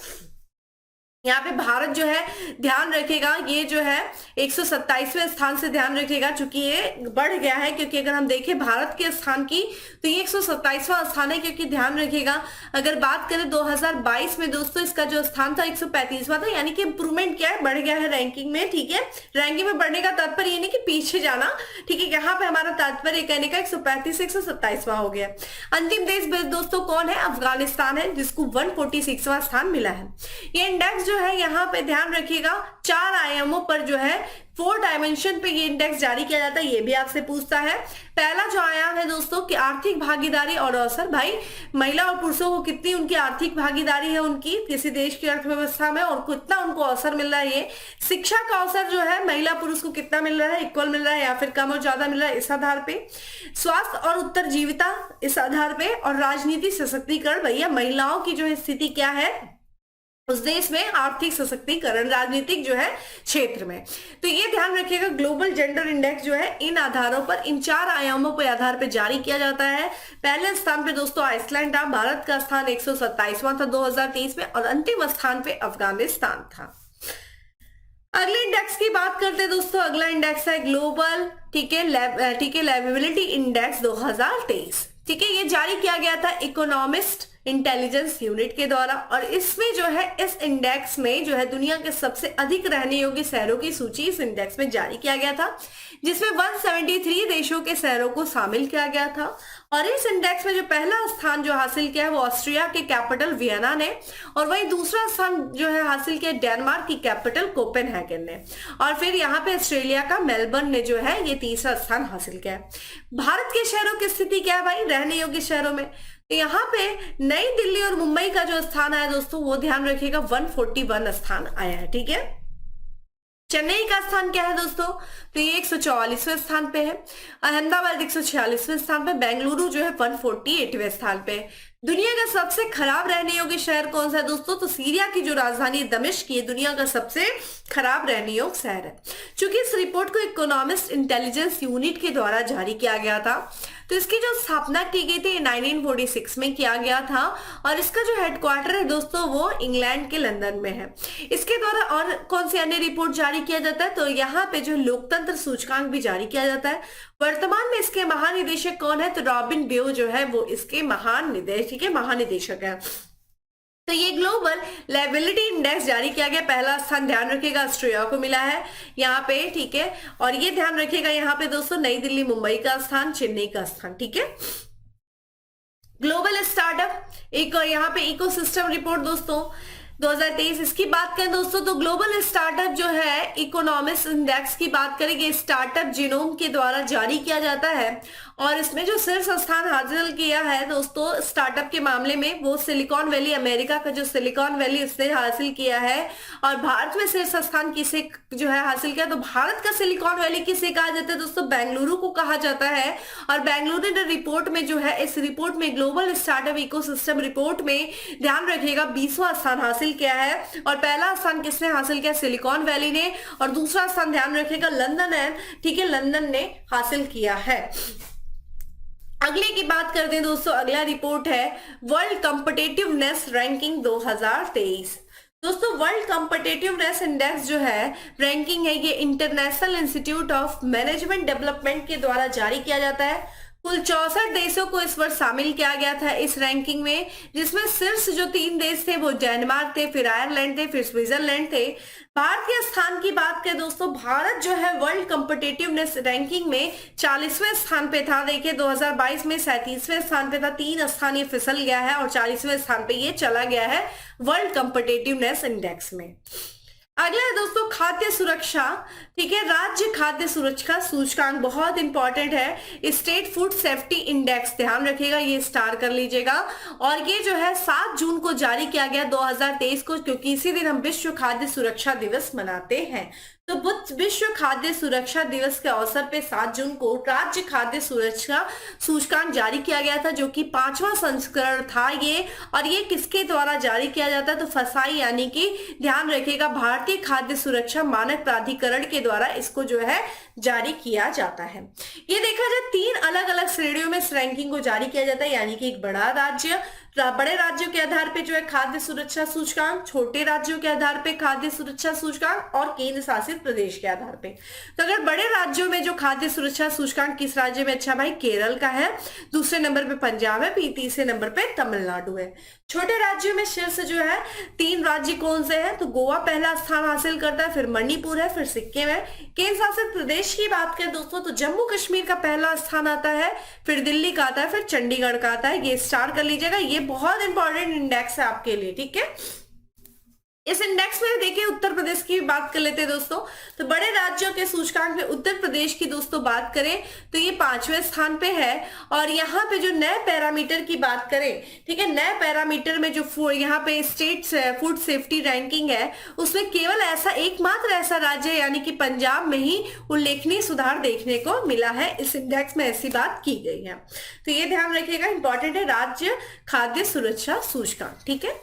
यहाँ पे भारत जो है ध्यान रखेगा, ये जो है 127वें स्थान से ध्यान रखेगा, चूंकि ये बढ़ गया है, क्योंकि अगर हम देखें भारत के स्थान की तो ये 127वां स्थान है, क्योंकि ध्यान रखेगा अगर बात करें 2022 में दोस्तों इसका जो स्थान था 135वां था, यानी कि इंप्रूवमेंट क्या है? बढ़ गया है रैंकिंग में। ठीक है, रैंकिंग में बढ़ने का तात्पर्य ये नहीं कि पीछे जाना, ठीक है, यहाँ पे हमारा तात्पर्य कहने का 135 से 127वां हो गया। अंतिम देश दोस्तों कौन है? अफगानिस्तान है, जिसको 146वां स्थान मिला है। ये इंडेक्स जो है यहाँ पे ध्यान रखिएगा 4 आयामों पर जो है 4 डायमेंशन पे ये इंडेक्स जारी किया जाता है। ये भी आपसे पूछता है। पहला जो आयाम है दोस्तों कि आर्थिक भागीदारी और अवसर। भाई महिला और पुरुषों को कितनी उनकी आर्थिक भागीदारी है उनकी किसी देश की अर्थव्यवस्था में, और कितना उनको अवसर मिल रहा है। ये शिक्षा का अवसर जो है महिला पुरुष को कितना मिल रहा है? इक्वल मिल रहा है या फिर कम और ज्यादा मिल रहा है, इस आधार पे। स्वास्थ्य और उत्तरजीविता इस आधार पे, और राजनीति सशक्तिकरण। भैया महिलाओं की जो स्थिति क्या है उस देश में आर्थिक सशक्तिकरण, राजनीतिक जो है क्षेत्र में। तो ये ध्यान रखिएगा, ग्लोबल जेंडर इंडेक्स जो है इन आधारों पर, इन 4 आयामों के आधार पर जारी किया जाता है। पहले स्थान पे दोस्तों आइसलैंड था, भारत का स्थान 127वां था 2023 में, और अंतिम स्थान पे अफगानिस्तान था। अगले इंडेक्स की बात करते हैं दोस्तों। अगला इंडेक्स है ग्लोबल लिवेबिलिटी इंडेक्स 2023। ठीक है, ये जारी किया गया था इकोनॉमिस्ट इंटेलिजेंस यूनिट के द्वारा, और इसमें जो है, इस इंडेक्स में जो है दुनिया के सबसे अधिक रहने योग्य शहरों की सूची इस इंडेक्स में जारी किया गया था, जिसमें 173 देशों के शहरों को शामिल किया गया था। और इस इंडेक्स में जो पहला स्थान जो हासिल किया है वो ऑस्ट्रिया के कैपिटल वियना ने, और वही दूसरा स्थान जो है हासिल किया डेनमार्क की कैपिटल कोपेनहेगन ने, और फिर यहाँ पे ऑस्ट्रेलिया का मेलबर्न ने जो है ये तीसरा स्थान हासिल किया है। भारत के शहरों की स्थिति क्या है भाई रहने योग्य शहरों में? तो यहाँ पे नई दिल्ली और मुंबई का जो स्थान आया दोस्तों, वो ध्यान रखिएगा 141 स्थान आया है। ठीक है, चेन्नई का स्थान क्या है दोस्तों? तो ये 144वें स्थान पे है। अहमदाबाद 146वें स्थान पे, बेंगलुरु जो है 148वें स्थान पे। दुनिया का सबसे खराब रहने योग्य शहर कौन सा है दोस्तों? तो सीरिया की जो राजधानी दमिश्क की दुनिया का सबसे खराब रहने योग्य शहर है। चूंकि इस रिपोर्ट को इकोनॉमिस्ट इंटेलिजेंस यूनिट के द्वारा जारी किया गया था, तो इसकी जो स्थापना की गई थी 1946 में किया गया था, और इसका जो हेडक्वार्टर है दोस्तों वो इंग्लैंड के लंदन में है। इसके द्वारा और कौन सी अन्य रिपोर्ट जारी किया जाता है? तो यहाँ पे जो लोकतंत्र सूचकांक भी जारी किया जाता है। वर्तमान में इसके महानिदेशक कौन है? तो रॉबिन बेओ जो है वो इसके महानिदेशक है। तो ये ग्लोबल लायबिलिटी इंडेक्स जारी किया गया, पहला स्थान ध्यान रखिएगा ऑस्ट्रेलिया को मिला है यहाँ पे। ठीक है, और ये ध्यान रखिएगा यहाँ पे दोस्तों नई दिल्ली मुंबई का स्थान, चेन्नई का स्थान। ठीक है, ग्लोबल स्टार्टअप एक यहाँ पे इकोसिस्टम रिपोर्ट दोस्तों 2023 इसकी बात करें दोस्तों, तो ग्लोबल स्टार्टअप जो है इकोनॉमिस्ट इंडेक्स की बात करेंगे, स्टार्टअप जीनोम के द्वारा जारी किया जाता है, और इसमें जो शीर्ष स्थान हासिल किया है दोस्तों स्टार्टअप के मामले में वो सिलिकॉन वैली, अमेरिका का जो सिलिकॉन वैली इसने हासिल किया है। और भारत में शीर्ष स्थान किसे जो है हासिल किया? तो भारत का सिलिकॉन वैली किसे कहा जाता है दोस्तों? बेंगलुरु को कहा जाता है। और बेंगलुरु ने रिपोर्ट में जो है, इस रिपोर्ट में ग्लोबल स्टार्टअप इकोसिस्टम रिपोर्ट में ध्यान रखिएगा 20वां स्थान हासिल किया है। और पहला स्थान किसने हासिल किया? सिलिकॉन वैली ने, और दूसरा स्थान ध्यान रखिएगा लंदन है। ठीक है, लंदन ने हासिल किया है। अगले की बात करते हैं दोस्तों, अगला रिपोर्ट है वर्ल्ड कॉम्पिटिटिवनेस रैंकिंग 2023। दोस्तों वर्ल्ड कॉम्पिटिटिवनेस इंडेक्स जो है रैंकिंग है, ये international institute of management development के द्वारा जारी किया जाता है। कुल 64 देशों को इस वर्ष शामिल किया गया था इस रैंकिंग में, जिसमें शीर्ष जो 3 देश थे वो डेनमार्क थे, फिर आयरलैंड थे, फिर स्विट्जरलैंड थे। भारत के स्थान की बात करें दोस्तों, भारत जो है वर्ल्ड कॉम्पिटिटिवनेस रैंकिंग में 40वें स्थान पे था। देखिए 2022 में 37वें स्थान पे था, 3 स्थान ये फिसल गया है और 40वें स्थान पे ये चला गया है वर्ल्ड कॉम्पिटिटिवनेस इंडेक्स में। अगला है दोस्तों खाद्य सुरक्षा। ठीक है, राज्य खाद्य सुरक्षा सूचकांक बहुत इंपॉर्टेंट है, स्टेट फूड सेफ्टी इंडेक्स ध्यान रखिएगा, ये स्टार कर लीजिएगा। और ये जो है 7 जून को जारी किया गया 2023 को, क्योंकि इसी दिन हम विश्व खाद्य सुरक्षा दिवस मनाते हैं। तो विश्व खाद्य सुरक्षा दिवस के अवसर पे 7 जून को राज्य खाद्य सुरक्षा सूचकांक जारी किया गया था, जो कि 5वां संस्करण था ये। और ये किसके द्वारा जारी किया जाता है? तो फसाई यानी कि ध्यान रखिएगा भारतीय खाद्य सुरक्षा मानक प्राधिकरण के द्वारा इसको जो है जारी किया जाता है। ये देखा जाए 3 अलग अलग श्रेणियों में इस रैंकिंग को जारी किया जाता है, यानी कि एक बड़े राज्यों के आधार पे जो है खाद्य सुरक्षा सूचकांक, छोटे राज्यों के आधार पे खाद्य सुरक्षा सूचकांक, और केंद्र शासित प्रदेश के आधार पे। तो अगर बड़े राज्यों में जो खाद्य सुरक्षा सूचकांक किस राज्य में? अच्छा भाई केरल का है, दूसरे नंबर पे पंजाब है, तीसरे नंबर पे तमिलनाडु है। छोटे राज्यों में शीर्ष जो है 3 राज्य कौन से हैं? तो गोवा पहला स्थान हासिल करता है, फिर मणिपुर है, फिर सिक्किम है। केंद्र शासित प्रदेश की बात करें दोस्तों तो जम्मू कश्मीर का पहला स्थान आता है, फिर दिल्ली का आता है, फिर चंडीगढ़ का आता है। ये स्टार कर लीजिएगा, ये बहुत इंपॉर्टेंट इंडेक्स है आपके लिए। ठीक है, इस इंडेक्स में देखिए उत्तर प्रदेश की बात कर लेते हैं दोस्तों। तो बड़े राज्यों के सूचकांक में उत्तर प्रदेश की दोस्तों बात करें तो ये 5वें स्थान पे है। और यहाँ पे जो नए पैरामीटर की बात करें, ठीक है, नए पैरामीटर में जो यहाँ पे स्टेट फूड सेफ्टी रैंकिंग है, उसमें केवल एकमात्र ऐसा राज्य है, यानी कि पंजाब में ही उल्लेखनीय सुधार देखने को मिला है। इस इंडेक्स में ऐसी बात की गई है, तो ये ध्यान रखिएगा, इंपॉर्टेंट है राज्य खाद्य सुरक्षा सूचकांक। ठीक है,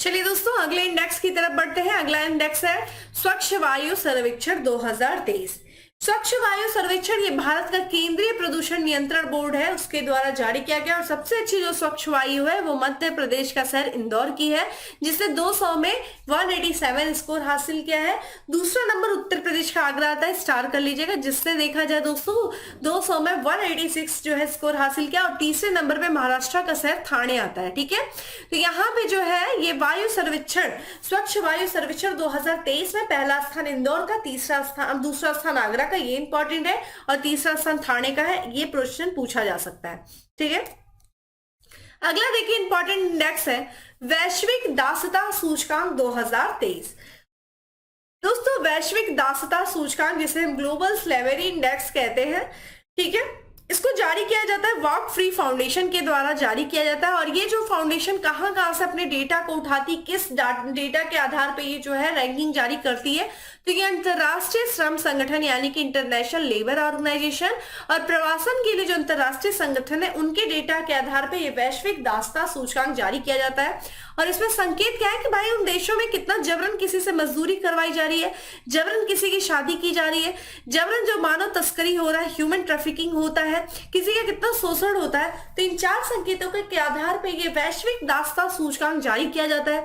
चलिए दोस्तों, अगले इंडेक्स की तरफ बढ़ते हैं। अगला इंडेक्स है स्वच्छ वायु सर्वेक्षण 2023। स्वच्छ वायु सर्वेक्षण ये भारत का केंद्रीय प्रदूषण नियंत्रण बोर्ड है, उसके द्वारा जारी किया गया। और सबसे अच्छी जो स्वच्छ वायु है वो मध्य प्रदेश का शहर इंदौर की है, जिसने 200 में 187 स्कोर हासिल किया है। दूसरा नंबर उत्तर प्रदेश का आगरा आता है, स्टार कर लीजिएगा, जिससे देखा जाए दोस्तों 200 में 186 जो है स्कोर हासिल किया। और तीसरे नंबर पे महाराष्ट्र का शहर थाने आता है। ठीक है, तो यहाँ पे जो है ये वायु सर्वेक्षण, स्वच्छ वायु सर्वेक्षण 2023 में पहला स्थान इंदौर का, दूसरा स्थान आगरा का, ये इंपॉर्टेंट है, और तीसरा स्थान थाने का है। ये क्वेश्चन पूछा जा सकता है। ठीक है, अगला देखिए इंपॉर्टेंट इंडेक्स है वैश्विक दासता सूचकांक 2023। दोस्तों, वैश्विक दासता सूचकांक जिसे हम ग्लोबल स्लेवरी इंडेक्स कहते हैं, ठीक है, इसको जारी किया जाता है वॉक फ्री फाउंडेशन के द्वारा जारी किया जाता है। और ये जो फाउंडेशन कहां कहां से अपने डेटा को उठाती, किस डेटा के आधार पे ये जो है रैंकिंग जारी करती है, तो ये अंतरराष्ट्रीय श्रम संगठन यानी कि इंटरनेशनल लेबर ऑर्गेनाइजेशन और प्रवासन के लिए जो अंतरराष्ट्रीय संगठन है उनके डेटा के आधार पे ये वैश्विक दासता सूचकांक जारी किया जाता है। और इसमें संकेत क्या है कि भाई उन देशों में कितना जबरन किसी से मजदूरी करवाई जा रही है, जबरन किसी की शादी की जा रही है, जबरन जो मानव तस्करी हो रहा है, ह्यूमन ट्रैफिकिंग होता है, किसी का कितना शोषण होता है। तो इन 4 संकेतों के आधार पर यह वैश्विक दासता सूचकांक जारी किया जाता है।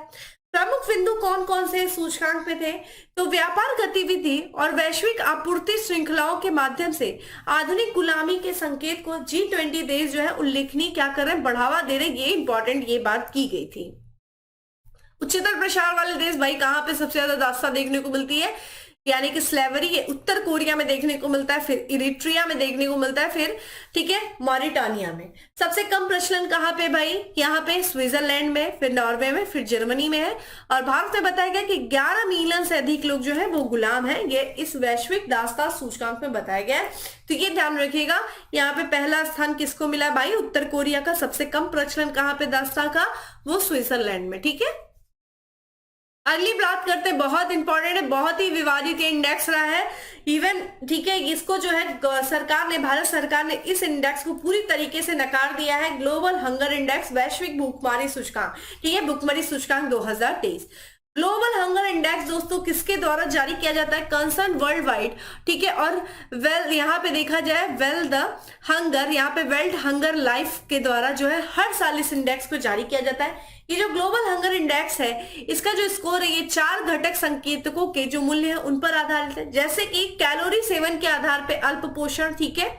प्रमुख बिंदु कौन कौन से सूचकांक में थे, तो व्यापार गतिविधि और वैश्विक आपूर्ति श्रृंखलाओं के माध्यम से आधुनिक गुलामी के संकेत को G20 देश जो है उल्लेखनीय क्या कर रहे हैं, बढ़ावा दे रहे हैं। ये इंपॉर्टेंट ये बात की गई थी। उच्चतर प्रसार वाले देश भाई कहां पे सबसे ज्यादा दासता देखने को मिलती है, यानी कि स्लेवरी, ये उत्तर कोरिया में देखने को मिलता है, फिर इरिट्रिया में देखने को मिलता है, फिर ठीक है मॉरिटानिया में। सबसे कम प्रचलन कहाँ पे भाई, यहाँ पे स्विट्जरलैंड में, फिर नॉर्वे में, फिर जर्मनी में है। और भारत में बताया गया कि 11 मिलियन से अधिक लोग जो है वो गुलाम है, ये इस वैश्विक दासता सूचकांक में बताया गया है। तो ये ध्यान रखिएगा, यहाँ पे पहला स्थान किसको मिला भाई, उत्तर कोरिया का। सबसे कम प्रचलन कहाँ पे दासता का, वो स्विट्जरलैंड में। ठीक है, अगली बात करते हैं, बहुत इंपॉर्टेंट है, बहुत ही विवादित ये इंडेक्स रहा है इवन। ठीक है, इसको जो है सरकार ने, भारत सरकार ने इस इंडेक्स को पूरी तरीके से नकार दिया है। ग्लोबल हंगर इंडेक्स, वैश्विक भूखमरी सूचकांक, ठीक है, भूखमरी सूचकांक 2023। ग्लोबल हंगर इंडेक्स दोस्तों किसके द्वारा जारी किया जाता है, कंसर्न वर्ल्ड वाइड। ठीक है, और वेल यहाँ पे देखा जाए वेल द हंगर, यहाँ पे वर्ल्ड हंगर लाइफ के द्वारा जो है हर साल इस इंडेक्स को जारी किया जाता है। ये जो ग्लोबल हंगर इंडेक्स है, इसका जो स्कोर है ये 4 घटक संकेतकों के जो मूल्य है उन पर आधारित है, जैसे कि कैलोरी सेवन के आधार पे अल्प पोषण, ठीक है,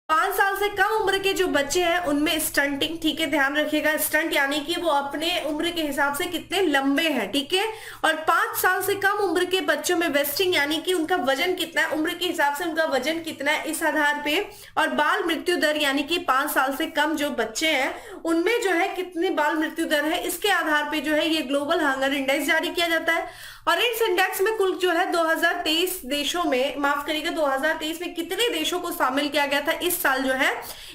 5 साल से कम उम्र के जो बच्चे हैं उनमें स्टंटिंग, ठीक है, ध्यान रखिएगा, स्टंट यानी कि वो अपने उम्र के हिसाब से कितने लंबे हैं, ठीक है, और 5 साल से कम उम्र के बच्चों में वेस्टिंग यानी कि उनका वजन कितना है, उम्र के हिसाब से उनका वजन कितना है, इस आधार पे। और बाल मृत्यु दर यानी कि 5 साल से कम जो बच्चे हैं उनमें जो है कितनी बाल मृत्यु दर है, इसके आधार पे जो है ये ग्लोबल हंगर इंडेक्स जारी किया जाता है। और इस इंडेक्स में कुल जो है 2023 देशों में, माफ करिएगा 2023 में कितने देशों को शामिल किया गया था, इस साल जो है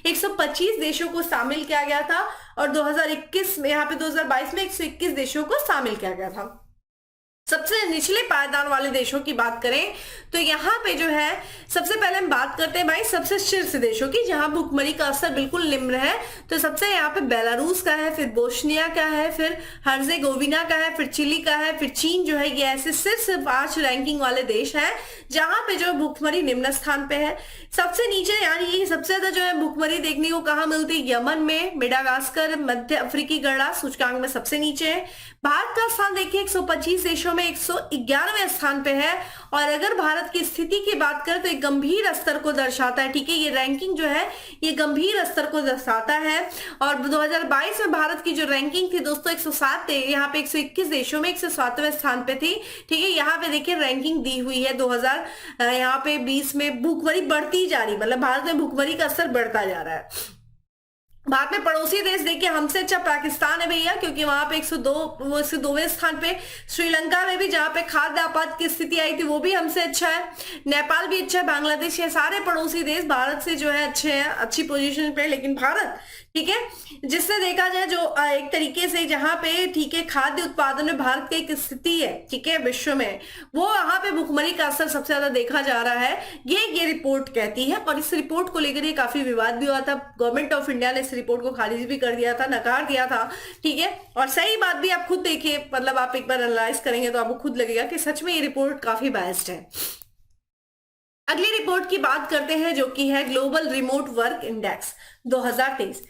125 देशों को शामिल किया गया था। और 2021 में, यहाँ पे 2022 में 121 देशों को शामिल किया गया था। सबसे निचले पायदान वाले देशों की बात करें तो यहाँ पे जो है सबसे पहले हम बात करते हैं भाई सबसे शीर्ष देशों की, जहां भुखमरी का असर बिल्कुल निम्न है। तो सबसे यहाँ पे बेलारूस का है, फिर बोस्निया का है, फिर हर्जेगोविना का है, फिर चिली का है, फिर चीन जो है। ये ऐसे सिर्फ 5 रैंकिंग वाले देश हैं जहां पे जो भुखमरी निम्न स्थान पे है। सबसे नीचे यानी सबसे ज्यादा जो है भुखमरी देखने को कहाँ मिलती है, यमन में, मेडागास्कर, मध्य अफ्रीकी गणराज्य सूचकांक में सबसे नीचे है। भारत का स्थान देखिए 125 देशों में 111वें स्थान पे है। और अगर भारत की स्थिति की बात करें तो एक गंभीर स्तर को दर्शाता है, ठीक है, ये रैंकिंग जो है ये गंभीर स्तर को दर्शाता है। और 2022 में भारत की जो रैंकिंग थी दोस्तों 107 थे, यहाँ पे 121 देशों में 107वें स्थान पे थी, ठीक है। यहाँ पे देखिए रैंकिंग दी हुई है 2020 में भुखमरी बढ़ती जा रही, मतलब भारत में भुखमरी का असर बढ़ता जा रहा है। भारत में पड़ोसी देश देखिए हमसे अच्छा पाकिस्तान है भैया, क्योंकि वहां पे 102वें स्थान पे। श्रीलंका में भी जहां पे खाद्य आपात की स्थिति आई थी वो भी हमसे अच्छा है। नेपाल भी अच्छा है, बांग्लादेश, ये सारे पड़ोसी देश भारत से जो है अच्छे हैं, अच्छी पोजीशन पे। लेकिन भारत ठीक है। जिससे देखा जाए जो एक तरीके से जहां पे ठीक है खाद्य उत्पादन में भारत की एक स्थिति है ठीक है विश्व में, वो वहां पे भुखमरी का असर सबसे ज्यादा देखा जा रहा है, ये रिपोर्ट कहती है। और इस रिपोर्ट को लेकर ये काफी विवाद भी हुआ था, गवर्नमेंट ऑफ इंडिया ने इस रिपोर्ट को खारिज भी कर दिया था, नकार दिया था। ठीक है, और सही बात भी आप खुद देखिए, मतलब आप एक बार एनालाइज करेंगे तो आपको खुद लगेगा कि सच में ये रिपोर्ट काफी बायस्ड है। अगली रिपोर्ट की बात करते हैं जो कि है global remote work index 2023।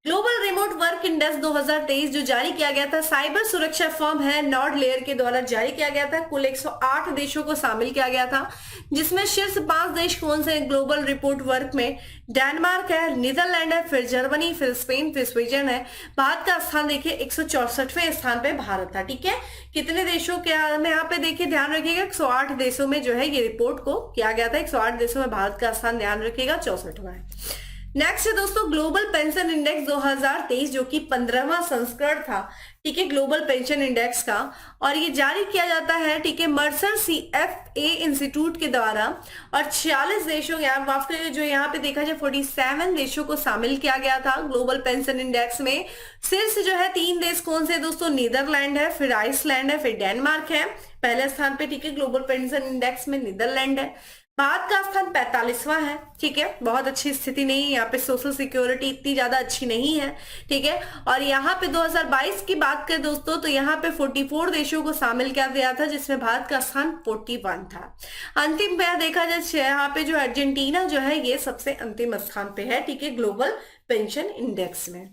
Global remote work index 2023 जो जारी किया गया था, साइबर सुरक्षा फर्म है नॉर्ड लेयर के द्वारा जारी किया गया था। कुल 108 देशों को शामिल किया गया था, जिसमें शीर्ष 5 देश कौन से ग्लोबल रिपोर्ट वर्क में? डेनमार्क है, नीदरलैंड है, फिर जर्मनी, फिर स्पेन, फिर स्वीडन है। भारत का स्थान देखिए 164वें स्थान पे भारत था। ठीक है, कितने देशों के में यहाँ पे देखिए ध्यान रखिएगा, 108 देशों में जो है ये रिपोर्ट को किया गया था। 108 देशों में भारत का स्थान ध्यान रखिएगा 64वां है। नेक्स्ट है दोस्तों ग्लोबल पेंशन इंडेक्स 2023 जो कि 15वां संस्करण था। ठीक है, ग्लोबल पेंशन इंडेक्स का, और ये जारी किया जाता है ठीक है मर्सर CFA इंस्टीट्यूट के द्वारा। और 46 देशों माफ करिए जो यहाँ पे देखा जाए 47 देशों को शामिल किया गया था ग्लोबल पेंशन इंडेक्स में। शीर्ष जो है 3 देश कौन से दोस्तों? नीदरलैंड है, फिर आइसलैंड है, फिर डेनमार्क है। पहले स्थान पे ठीक है ग्लोबल पेंशन इंडेक्स में नीदरलैंड है। भारत का स्थान 45वां है। ठीक है, बहुत अच्छी स्थिति नहीं है यहाँ पे, सोशल सिक्योरिटी इतनी ज्यादा अच्छी नहीं है। ठीक है, और यहाँ पे 2022 की बात करें दोस्तों तो यहाँ पे 44 देशों को शामिल किया गया था, जिसमें भारत का स्थान 41 था। अंतिम में देखा जाए यहाँ पे जो अर्जेंटीना जो है ये सबसे अंतिम स्थान पे है। ठीक है, ग्लोबल पेंशन इंडेक्स में।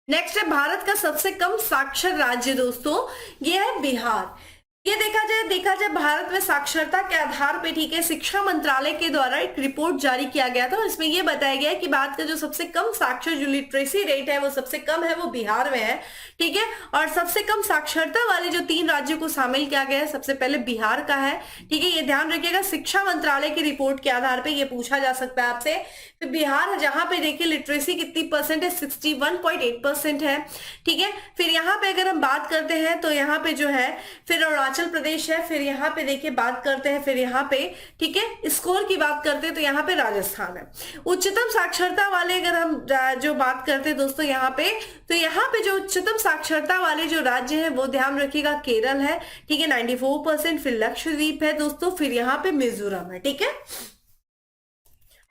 नेक्स्ट है भारत का सबसे कम साक्षर राज्य दोस्तों, ये है बिहार। ये देखा जाए भारत में साक्षरता के आधार पे ठीक है शिक्षा मंत्रालय के द्वारा एक रिपोर्ट जारी किया गया था, और इसमें ये बताया गया है कि भारत का जो सबसे कम साक्षर जो लिटरेसी रेट है वो सबसे कम है, वो बिहार में है। ठीक है, और सबसे कम साक्षरता वाले जो 3 राज्यों को शामिल किया गया है, सबसे पहले बिहार का है। ठीक है, ये ध्यान रखिएगा, शिक्षा मंत्रालय की रिपोर्ट के आधार पर ये पूछा जा सकता है आपसे। तो बिहार जहां पे देखिए लिटरेसी कितनी परसेंट है? 61.8% है। ठीक है, फिर यहाँ पे अगर हम बात करते हैं तो यहाँ पे जो है फिर अरुणाचल प्रदेश है, फिर यहाँ पे देखिए बात करते हैं, फिर यहाँ पे ठीक है स्कोर की बात करते हैं तो यहाँ पे राजस्थान है। उच्चतम साक्षरता वाले अगर हम जो बात करते हैं दोस्तों यहाँ पे, तो यहाँ पे जो उच्चतम साक्षरता वाले जो राज्य है वो ध्यान रखिएगा केरल है। ठीक है, 94%, फिर लक्षद्वीप है दोस्तों, फिर यहाँ पे मिजोरम है। ठीक है,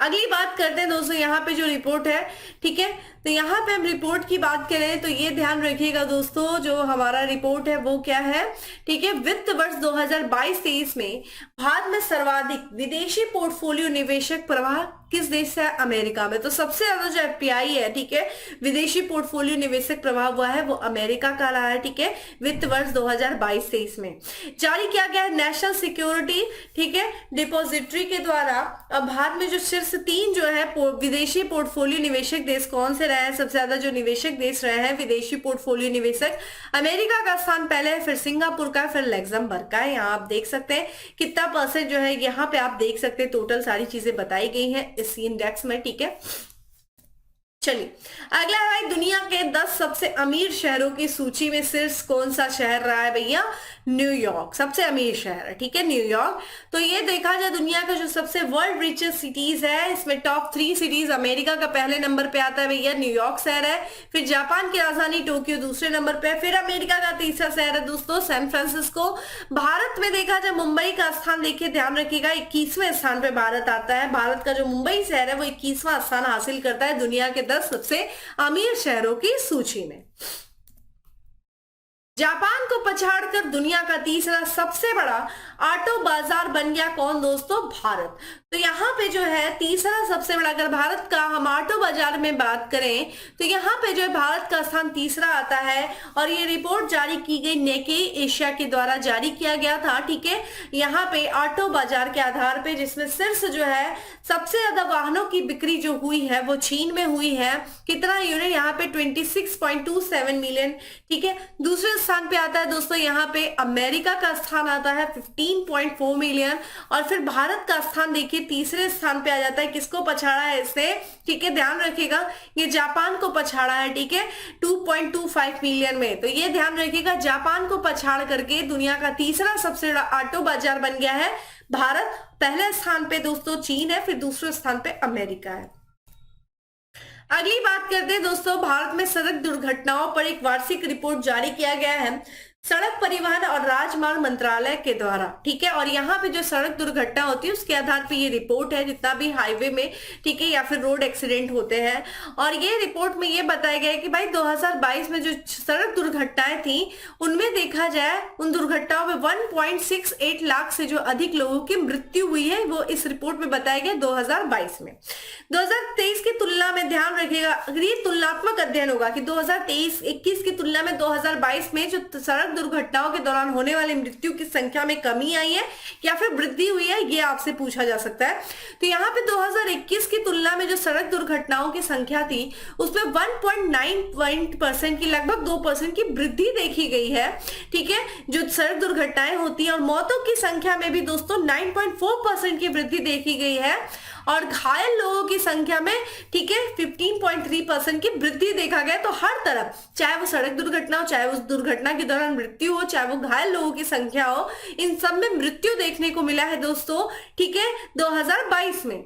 अगली बात करते हैं दोस्तों यहाँ पे जो रिपोर्ट है। ठीक है, तो यहाँ पे हम रिपोर्ट की बात करें तो ये ध्यान रखिएगा दोस्तों जो हमारा रिपोर्ट है वो क्या है? ठीक है, वित्त वर्ष 2022-23 में भारत में सर्वाधिक विदेशी पोर्टफोलियो निवेशक प्रवाह किस देश से है? अमेरिका में। तो सबसे ज्यादा जो FPI है ठीक है विदेशी पोर्टफोलियो निवेशक प्रभाव हुआ है वो अमेरिका का रहा है। ठीक है, वित्त वर्ष 2022-23 में जारी किया गया है नेशनल सिक्योरिटी ठीक है डिपोजिटरी के द्वारा। अब भारत में जो शीर्ष 3 जो है विदेशी पोर्टफोलियो निवेशक देश कौन से रहे हैं? सबसे ज्यादा जो निवेशक देश रहे हैं विदेशी पोर्टफोलियो निवेशक, अमेरिका का स्थान पहले है, फिर सिंगापुर का, फिर लग्जमबर्ग का है। यहाँ आप देख सकते हैं कितना परसेंट जो है, यहाँ पे आप देख सकते हैं टोटल सारी चीजें बताई गई हैं इस इंडेक्स में। ठीक है, चलिए अगला है दुनिया के 10 सबसे अमीर शहरों की सूची में शीर्ष कौन सा शहर रहा है भैया? न्यूयॉर्क सबसे अमीर शहर है। ठीक है, न्यूयॉर्क। तो ये देखा जाए दुनिया का जो सबसे वर्ल्ड रिचेस्ट सिटीज है, इसमें टॉप 3 सिटीज, अमेरिका का पहले नंबर पे आता है भैया न्यूयॉर्क शहर है, फिर जापान की राजधानी टोक्यो दूसरे नंबर पे, फिर अमेरिका का तीसरा शहर है दोस्तों सैन फ्रांसिस्को। भारत में देखा जाए मुंबई का स्थान देखिए ध्यान रखिएगा 21वें स्थान पे भारत आता है। भारत का जो मुंबई शहर है वो 21वां स्थान हासिल करता है दुनिया के 10 सबसे अमीर शहरों की सूची में। जापान को पछाड़कर दुनिया का तीसरा सबसे बड़ा ऑटो बाजार बन गया कौन दोस्तों? भारत। तो यहाँ पे जो है तीसरा सबसे बड़ा, अगर भारत का हम ऑटो बाजार में बात करें तो यहाँ पे जो है भारत का स्थान तीसरा आता है, और ये रिपोर्ट जारी की गई नेके एशिया के द्वारा जारी किया गया था। ठीक है, यहाँ पे ऑटो बाजार के आधार पे, जिसमें शीर्ष जो है सबसे ज्यादा वाहनों की बिक्री जो हुई है वो चीन में हुई है। कितना यूनिट? यहाँ पे 26.27 मिलियन। ठीक है, दूसरे स्थान पे आता है दोस्तों यहाँ पे अमेरिका का स्थान आता है 15.4 मिलियन, और फिर भारत का स्थान देखिए तीसरे स्थान पे आ जाता है। किसको पछाड़ा है इससे? ठीक है, ध्यान रखिएगा ये जापान को पछाड़ा है। ठीक है, 2.25 मिलियन में। तो ये ध्यान रखिएगा जापान को पछाड़ करके दुनिया का तीसरा सबसे बड़ा ऑटो बाजार बन गया है भारत। पहले स्थान पे दोस्तों चीन है, फिर दूसरे स्थान पे अमेरिका है। अगली बात करते हैं दोस्तों, भारत में सड़क दुर्घटनाओं पर एक वार्षिक रिपोर्ट जारी किया गया है सड़क परिवहन और राजमार्ग मंत्रालय के द्वारा। ठीक है, और यहाँ पे जो सड़क दुर्घटना होती है उसके आधार पे ये रिपोर्ट है, जितना भी हाईवे में, ठीक है, या फिर रोड एक्सीडेंट होते हैं। और ये रिपोर्ट में ये बताया गया है कि भाई 2022 में जो सड़क दुर्घटनाएं थी उनमें देखा जाए उन दुर्घटनाओं में 1.68 लाख से जो अधिक लोगों की मृत्यु हुई है, वो इस रिपोर्ट में बताया गया 2022 में। 2023 की तुलना में ध्यान रखिएगा, अगर ये तुलनात्मक अध्ययन होगा कि 2023-21 की तुलना में 2022 में जो सड़क दुर्घटनाओं के दौरान होने वाली मृत्यु की संख्या में कमी आई है या फिर वृद्धि हुई है, ये आपसे पूछा जा सकता है। तो यहाँ पे 2021 की तुलना में जो सड़क दुर्घटनाओं की संख्या थी उसमें 1.9% की लगभग 2% की वृद्धि देखी गई है। ठीक है, जो सड़क दुर्घटनाएं होती है, और मौतों की संख्या में भी दोस्तों 9.4% की वृद्धि देखी गई है, और घायल लोगों की संख्या में, ठीक है, 15.3% की वृद्धि देखा गया। तो हर तरफ, चाहे वो सड़क दुर्घटना हो, चाहे उस दुर्घटना के दौरान मृत्यु हो, चाहे वो घायल लोगों की संख्या हो, इन सब में मृत्यु देखने को मिला है दोस्तों। ठीक है, 2022 में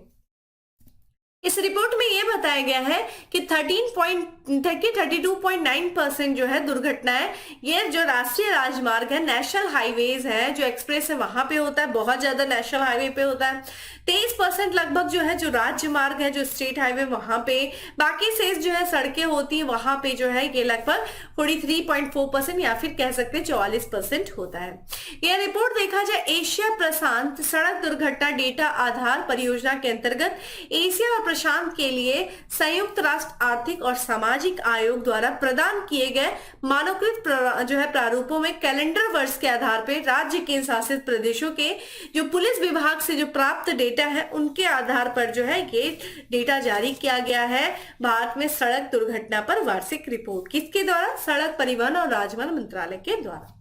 इस रिपोर्ट में यह बताया गया है कि 32.9% जो है दुर्घटनाएं, ये जो राष्ट्रीय राजमार्ग है, नेशनल हाईवेज है, जो एक्सप्रेस है, वहां पे होता है, बहुत ज्यादा नेशनल हाईवे पे होता है। 23% लगभग जो है जो राज्य मार्ग है, जो स्टेट हाईवे, वहां पे। बाकी शेष जो है सड़कें होती है, वहां पे जो है ये लगभग 43.4% या फिर कह सकते हैं 44% होता है। यह रिपोर्ट देखा जाए एशिया प्रशांत सड़क दुर्घटना डेटा आधार परियोजना के अंतर्गत एशिया और प्रशांत के लिए संयुक्त राष्ट्र आर्थिक और सामाजिक आयोग द्वारा प्रदान किए गए मानकीकृत जो है प्रारूपों में कैलेंडर वर्ष के आधार पर राज्य केंद्र शासित प्रदेशों के जो पुलिस विभाग से जो प्राप्त डेटा है उनके आधार पर जो है ये डेटा जारी किया गया है भारत में सड़क दुर्घटना पर वार्षिक रिपोर्ट। किसके द्वारा? सड़क परिवहन और राजमार्ग मंत्रालय के द्वारा।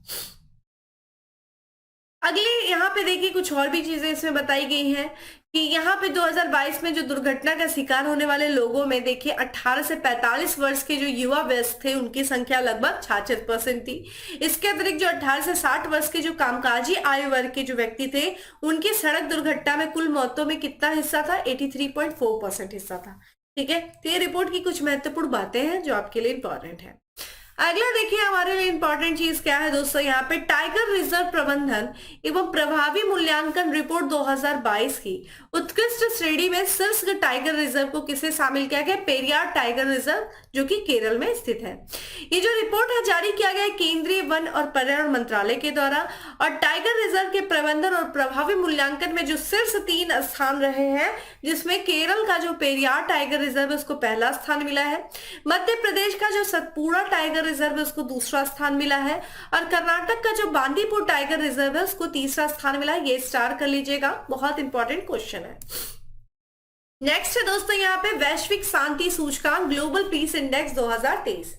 अगले यहाँ पे देखिए कुछ और भी चीजें इसमें बताई गई हैं कि यहाँ पे 2022 में जो दुर्घटना का शिकार होने वाले लोगों में देखिए 18 से 45 वर्ष के जो युवा वयस्क थे उनकी संख्या लगभग 66% थी। इसके अतिरिक्त जो 18 से 60 वर्ष के जो कामकाजी आयु वर्ग के जो व्यक्ति थे उनकी सड़क दुर्घटना में कुल मौतों में कितना हिस्सा था? 83.4% हिस्सा था। ठीक है, तो ये रिपोर्ट की कुछ महत्वपूर्ण बातें हैं जो आपके लिए इंपॉर्टेंट है। अगला देखिए हमारे लिए इंपॉर्टेंट चीज क्या है दोस्तों, यहाँ पे टाइगर रिजर्व प्रबंधन एवं प्रभावी मूल्यांकन रिपोर्ट 2022 की उत्कृष्ट श्रेणी में शीर्ष टाइगर रिजर्व को किसे शामिल किया गया? पेरियार टाइगर रिजर्व जो कि केरल में स्थित है। ये जो रिपोर्ट है जारी किया गया केंद्रीय वन और पर्यावरण मंत्रालय के द्वारा, और टाइगर रिजर्व के प्रबंधन और प्रभावी मूल्यांकन में जो शीर्ष 3 स्थान रहे हैं, जिसमें केरल का जो पेरियार टाइगर रिजर्व है उसको पहला स्थान मिला है, मध्य प्रदेश का जो सतपुड़ा टाइगर रिजर्व है उसको दूसरा स्थान मिला है, और कर्नाटक का जो बांदीपुर टाइगर रिजर्व है उसको तीसरा स्थान मिला है। ये स्टार कर लीजिएगा, बहुत इंपॉर्टेंट क्वेश्चन है। नेक्स्ट है दोस्तों यहाँ पे वैश्विक शांति सूचकांक global peace index 2023।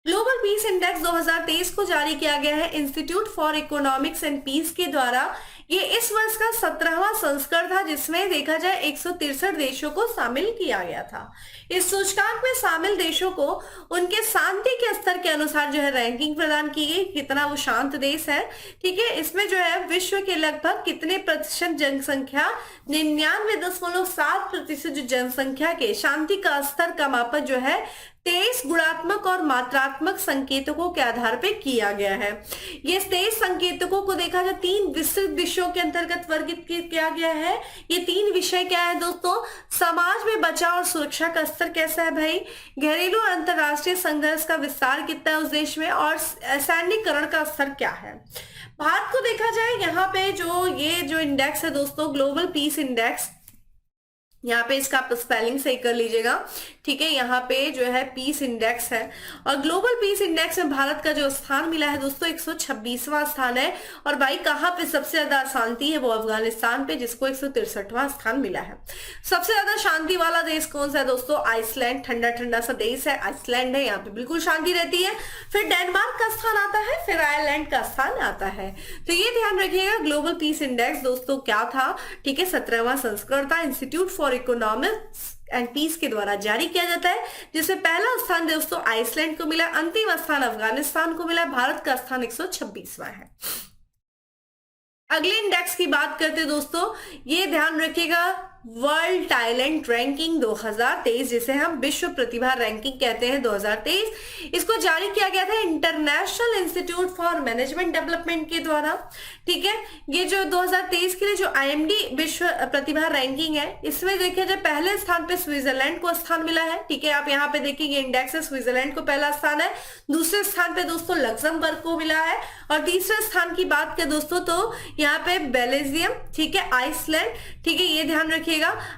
Global peace index 2023 को जारी किया गया है institute for economics and peace के द्वारा। ये इस वर्ष का 17वां संस्करण था जिसमें देखा जाए 163 देशों को शामिल किया गया था। इस सूचकांक में शामिल देशों को उनके शांति के स्तर के अनुसार जो है रैंकिंग प्रदान की गई, कितना वो शांत देश है। ठीक है, इसमें जो है विश्व के लगभग कितने प्रतिशत जनसंख्या, 99.7% जो जनसंख्या के शांति का स्तर का मापन जो है 23 गुणात्मक और मात्रात्मक संकेतकों के आधार पर किया गया है। ये 23 संकेतकों को देखा जाए 3 विस्तृत विषयों के अंतर्गत वर्गीकृत किया गया है। ये 3 विषय क्या है दोस्तों? समाज में बचाव और सुरक्षा का स्तर कैसा है भाई, घरेलू और अंतरराष्ट्रीय संघर्ष का विस्तार कितना है उस देश में, और सैन्यकरण का स्तर क्या है। भारत को देखा जाए यहाँ पे जो ये जो इंडेक्स है दोस्तों, ग्लोबल पीस इंडेक्स, यहाँ पे इसका आप स्पेलिंग सही कर लीजिएगा। ठीक है, यहाँ पे जो है पीस इंडेक्स है, और ग्लोबल पीस इंडेक्स में भारत का जो स्थान मिला है दोस्तों 126वां स्थान है। और भाई कहाँ पे सबसे ज्यादा शांति है? वो अफगानिस्तान पे, जिसको 163वां स्थान मिला है। सबसे ज्यादा शांति वाला देश कौन सा है दोस्तों? आइसलैंड, ठंडा ठंडा सा देश है, आइसलैंड है, यहाँ पे बिल्कुल शांति रहती है। फिर डेनमार्क का स्थान आता है, फिर आयरलैंड का स्थान आता है। तो ये ध्यान रखिएगा, ग्लोबल पीस इंडेक्स दोस्तों क्या था? ठीक है, 17वां संस्करण था, institute for economics and peace के द्वारा जारी किया जाता है, जिसमें पहला स्थान दोस्तों आइसलैंड को मिला, अंतिम स्थान अफगानिस्तान को मिला, भारत का स्थान 126वां है। अगले इंडेक्स की बात करते हैं दोस्तों, ये ध्यान रखिएगा, वर्ल्ड टैलेंट रैंकिंग 2023, जिसे हम विश्व प्रतिभा रैंकिंग कहते हैं 2023। इसको जारी किया गया था international institute for management development के द्वारा। ठीक है, ये जो 2023 के लिए जो आईएमडी विश्व प्रतिभा रैंकिंग है, इसमें देखिए जो पहले स्थान पे स्विट्जरलैंड को स्थान मिला है। ठीक है, आप यहाँ पे देखिए ये इंडेक्स है, स्विट्जरलैंड को पहला स्थान है, दूसरे स्थान पे दोस्तों लग्जमबर्ग को मिला है, और तीसरे स्थान की बात करें दोस्तों तो यहाँ पे बेल्जियम, ठीक है, आइसलैंड, ठीक है, ये ध्यान रखिएगा,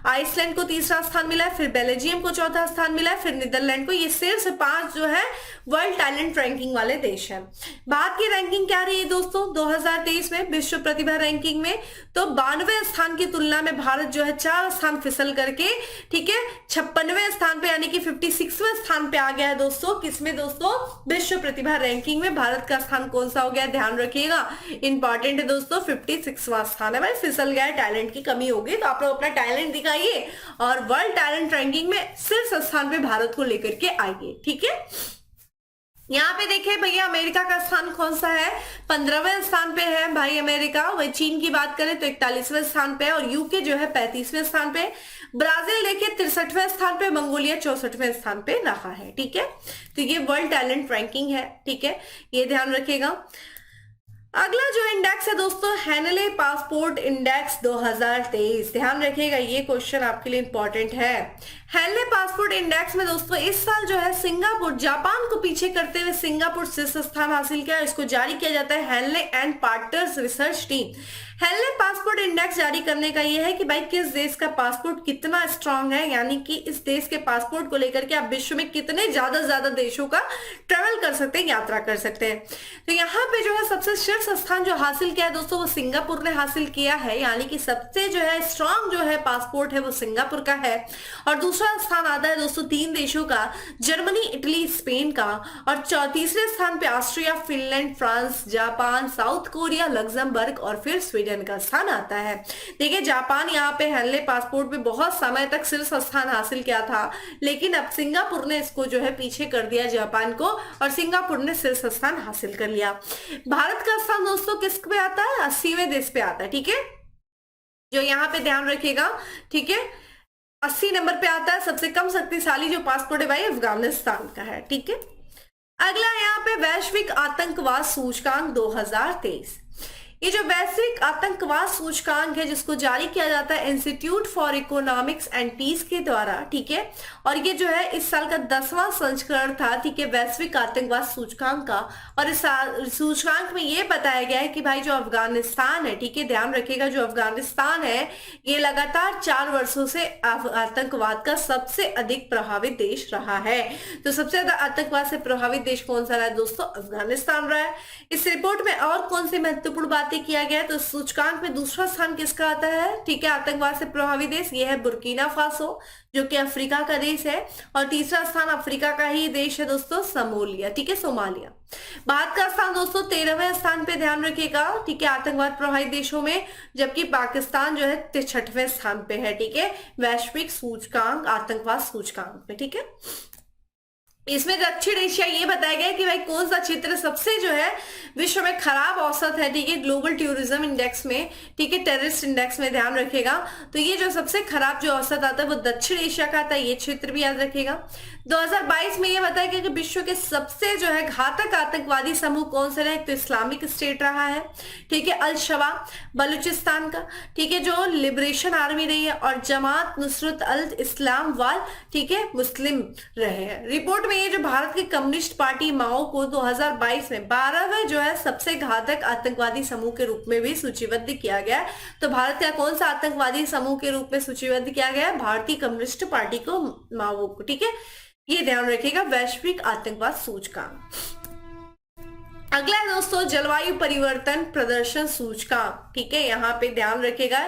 आइसलैंड को तीसरा स्थान मिला है, फिर बेल्जियम को चौथा स्थान मिला है, फिर नीदरलैंड को। ये सिर्फ 5 जो है वर्ल्ड टैलेंट रैंकिंग वाले देश हैं। भारत की रैंकिंग क्या रही है दोस्तों 2023 में विश्व प्रतिभा रैंकिंग में? तो 92वें स्थान की तुलना में भारत जो है 4 स्थान फिसल करके, ठीक है, 56वें स्थान पे यानी कि 56वें स्थान पे आ गया है दोस्तों। किसमें दोस्तों? विश्व प्रतिभा रैंकिंग में भारत का स्थान कौन सा हो गया, ध्यान रखिएगा, इंपॉर्टेंट है दोस्तों, 56वां स्थान है। भाई फिसल गया है, टैलेंट की कमी होगी तो आप लोग अपना टैलेंट दिखाइए और वर्ल्ड टैलेंट रैंकिंग में शीर्ष स्थान पे भारत को लेकर के आइए। ठीक है, यहाँ पे देखिए भैया अमेरिका का स्थान कौन सा है, 15वें स्थान पे है भाई अमेरिका। वही चीन की बात करें तो 41वें स्थान पे है, और यूके जो है 35वें स्थान पे। ब्राजील देखिए 63वें स्थान पे, मंगोलिया 64वें स्थान पे रहा है। ठीक है, तो ये वर्ल्ड टैलेंट रैंकिंग है। ठीक है, ये ध्यान रखिएगा। अगला जो इंडेक्स है दोस्तों, हेनले पासपोर्ट इंडेक्स 2023, ध्यान रखिएगा, ये क्वेश्चन आपके लिए इंपॉर्टेंट है। हेनले पासपोर्ट इंडेक्स में दोस्तों इस साल जो है सिंगापुर, जापान को पीछे करते हुए सिंगापुर शीर्ष स्थान हासिल किया। इसको जारी किया जाता है Henley and partners research team. Henley passport index जारी करने का यह है कि भाई किस देश का पासपोर्ट कितना स्ट्रांग है, यानी कि इस देश के पासपोर्ट को लेकर के आप विश्व में कितने ज्यादा देशों का ट्रेवल कर सकते हैं, यात्रा कर सकते हैं। तो यहाँ पे जो है सबसे शीर्ष स्थान जो हासिल किया है दोस्तों वो सिंगापुर ने हासिल किया है, यानी कि सबसे जो है स्ट्रांग जो है पासपोर्ट है वो सिंगापुर का है। और दूसरा स्थान आता है दोस्तों 3 देशों का, जर्मनी, इटली, स्पेन का, और तीसरे स्थान पे Austria, Finland, France, Japan, south Korea, Luxembourg और फिर स्वीडन का स्थान आता है। देखिए जापान यहाँ पे हेनले पासपोर्ट में बहुत समय तक शीर्ष स्थान हासिल किया था, लेकिन अब सिंगापुर ने इसको जो है पीछे कर दिया जापान को, और सिंगापुर ने शीर्ष स्थान हासिल कर लिया। भारत का स्थान दोस्तों किस पे आता है, 80वें देश पे आता है। ठीक है, जो यहाँ पे ध्यान रखिएगा, ठीक है, 80 नंबर पे आता है। सबसे कम शक्तिशाली जो पासपोर्ट है भाई अफगानिस्तान का है। ठीक है, अगला यहाँ पे वैश्विक आतंकवाद सूचकांक 2023। ये जो वैश्विक आतंकवाद सूचकांक है जिसको जारी किया जाता है institute for economics and peace के द्वारा, ठीक है, और ये जो है इस साल का 10वां संस्करण था, ठीक है, वैश्विक आतंकवाद सूचकांक का। और इस सूचकांक में ये बताया गया है कि भाई जो अफगानिस्तान है, ठीक है, ध्यान रखिएगा, जो अफगानिस्तान है ये लगातार 4 वर्षों से आतंकवाद का सबसे अधिक प्रभावित देश रहा है। तो सबसे ज्यादा आतंकवाद से प्रभावित देश कौन सा रहा है दोस्तों, अफगानिस्तान रहा है। इस रिपोर्ट में और कौन सी महत्वपूर्ण बातें किया गया, तो सूचकांक में दूसरा स्थान किसका आता है, ठीक है, आतंकवाद से प्रभावित देश, ये है बुर्किना फासो जो कि अफ्रीका का देश है, और तीसरा स्थान अफ्रीका का ही देश है दोस्तों सोमालिया, ठीक है, सोमालिया। भारत का स्थान दोस्तों 13वें स्थान पे, ध्यान रखिएगा, ठीक है, आतंकवाद प्रभावित देशों में, जबकि पाकिस्तान जो है 66वें स्थान पे है। ठीक है, वैश्विक सूचकांक आतंकवाद सूचकांक में। ठीक है, इसमें दक्षिण एशिया ये बताया गया कि भाई कौन सा क्षेत्र सबसे जो है विश्व में खराब औसत है, ठीक है, ग्लोबल टूरिज्म इंडेक्स में, ठीक है, टेररिस्ट इंडेक्स में, ध्यान रखिएगा। तो ये जो सबसे खराब जो औसत आता है वो दक्षिण एशिया का आता है, ये क्षेत्र भी याद रखिएगा। 2022 में ये बताया गया कि विश्व के सबसे जो है घातक आतंकवादी समूह कौन से रहे, तो इस्लामिक स्टेट रहा है, ठीक है, अल शबाब बलूचिस्तान का, ठीक है, जो लिबरेशन आर्मी रही है, और जमात नुसरत अल इस्लाम वाल, ठीक है, मुस्लिम रहे हैं। रिपोर्ट में ये जो भारत की कम्युनिस्ट पार्टी माओ को 2022 में 12वें जो है सबसे घातक आतंकवादी समूह के रूप में भी सूचीबद्ध किया गया। तो भारत का कौन सा आतंकवादी समूह के रूप में सूचीबद्ध किया गया है, भारतीय कम्युनिस्ट पार्टी को, माओ को। ठीक है, ये ध्यान रखिएगा, वैश्विक आतंकवाद सूचकांक। अगला है दोस्तों जलवायु परिवर्तन प्रदर्शन सूचकांक। ठीक है, यहाँ पे ध्यान रखिएगा,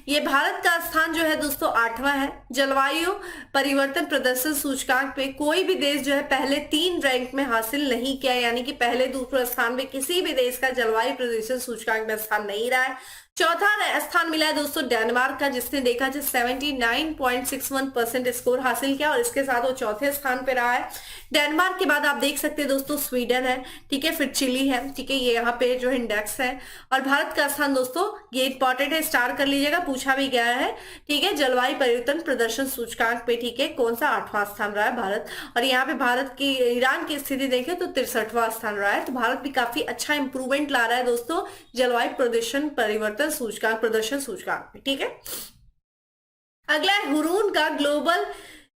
ये भारत का स्थान जो है दोस्तों 8वां है। जलवायु परिवर्तन प्रदर्शन सूचकांक पे कोई भी देश जो है पहले 3 रैंक में हासिल नहीं किया, यानी कि पहले दूसरे स्थान पे किसी भी देश का जलवायु प्रदर्शन सूचकांक में स्थान नहीं रहा है। चौथा स्थान मिला है दोस्तों डेनमार्क का, जिसने देखा जाए 79.61% स्कोर हासिल किया और इसके साथ वो चौथे स्थान पे रहा है। डेनमार्क के बाद आप देख सकते हैं दोस्तों स्वीडन है, ठीक है, फिर चिली है, ठीक है, ये यहाँ पे जो इंडेक्स है। और भारत का स्थान दोस्तों ये इंपॉर्टेंट है, स्टार कर लीजिएगा, पूछा भी गया है, ठीक है, जलवायु परिवर्तन प्रदर्शन सूचकांक पे, ठीक है, कौन सा 8वां स्थान रहा है भारत। और यहाँ पे भारत की ईरान की स्थिति देखें तो 63वां स्थान रहा है। तो भारत भी काफी अच्छा इंप्रूवमेंट ला रहा है दोस्तों जलवायु प्रदूषण परिवर्तन सूचकांक प्रदर्शन सूचकांक में, ठीक है। अगला है हुरून का ग्लोबल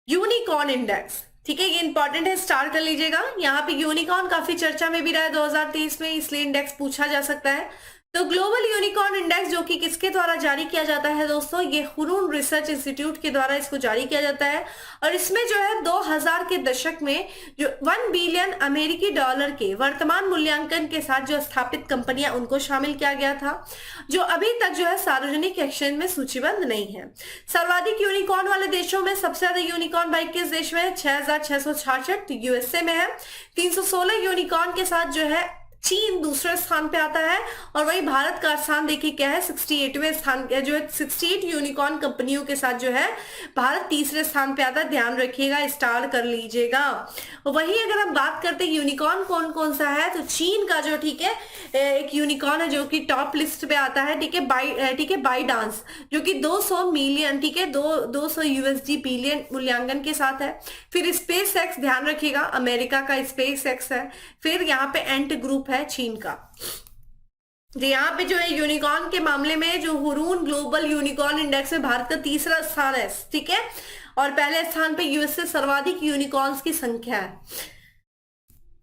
यूनिकॉर्न इंडेक्स, ठीक है, ये इंपॉर्टेंट है, स्टार कर लीजिएगा। यहाँ पे यूनिकॉर्न काफी चर्चा में भी रहा है 2023 में, इसलिए इंडेक्स पूछा जा सकता है। तो ग्लोबल यूनिकॉर्न इंडेक्स जो कि किसके द्वारा जारी किया जाता है दोस्तों, ये हुरून रिसर्च इंस्टीट्यूट के द्वारा इसको जारी किया जाता है। और इसमें जो है 2000 के दशक में जो 1 बिलियन अमेरिकी डॉलर के वर्तमान मूल्यांकन के साथ जो स्थापित कंपनियां उनको शामिल किया गया था, जो अभी तक जो है सार्वजनिक एक्सचेंज में सूचीबद्ध नहीं है। सर्वाधिक यूनिकॉर्न वाले देशों में सबसे ज्यादा यूनिकॉर्न भाई किस देश में है, 6666 यूएसए में है। 316 यूनिकॉर्न के साथ जो है चीन दूसरे स्थान पे आता है। और वही भारत का स्थान देखिए क्या है, 68वें स्थान जो है, 68 यूनिकॉर्न कंपनियों के साथ जो है भारत तीसरे स्थान पे आता है, ध्यान रखिएगा, स्टार कर लीजिएगा। वही अगर हम बात करते हैं यूनिकॉर्न कौन कौन सा है, तो चीन का जो, ठीक है, एक यूनिकॉर्न है जो कि टॉप लिस्ट पे आता है, ठीक है, बाइडांस, जो कि 200 मिलियन, ठीक है, 200 यूएसडी बिलियन मूल्यांकन के साथ है। फिर स्पेस एक्स, ध्यान रखिएगा, अमेरिका का स्पेस एक्स है। फिर यहाँ पे एंट ग्रुप है चीन का। तो यहाँ पे जो है यूनिकॉर्न के मामले में जो हुरून ग्लोबल यूनिकॉर्न इंडेक्स में भारत का तीसरा स्थान है, ठीक है, और पहले स्थान पे यूएसए सर्वाधिक यूनिकॉर्न्स की संख्या है।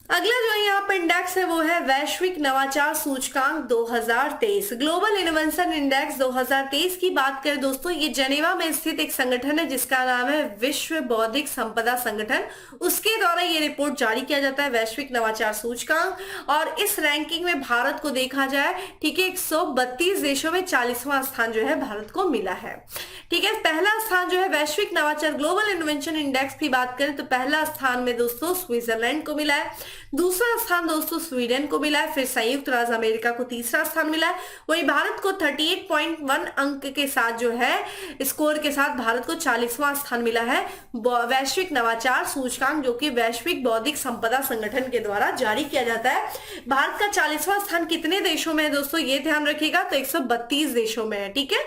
अगला जो यहाँ पर इंडेक्स है वो है वैश्विक नवाचार सूचकांक 2023, ग्लोबल इनोवेशन इंडेक्स 2023 की बात करें दोस्तों, ये जेनेवा में स्थित एक संगठन है जिसका नाम है विश्व बौद्धिक संपदा संगठन, उसके द्वारा ये रिपोर्ट जारी किया जाता है वैश्विक नवाचार सूचकांक। और इस रैंकिंग में भारत को देखा जाए, ठीक है, 132 देशों में 40वां स्थान जो है भारत को मिला है, ठीक है। पहला स्थान जो है वैश्विक नवाचार ग्लोबल इनोवेशन इंडेक्स की बात करें तो पहला स्थान में दोस्तों स्विट्जरलैंड को मिला है, दूसरा स्थान दोस्तों स्वीडन को मिला है, फिर संयुक्त राज्य अमेरिका को तीसरा स्थान मिला है। वही भारत को 38.1 अंक के साथ जो है स्कोर के साथ भारत को 40वां स्थान मिला है वैश्विक नवाचार सूचकांक, जो कि वैश्विक बौद्धिक संपदा संगठन के द्वारा जारी किया जाता है। भारत का 40वां स्थान कितने देशों में है दोस्तों, ये ध्यान रखिएगा, तो 132 देशों में है, ठीक है।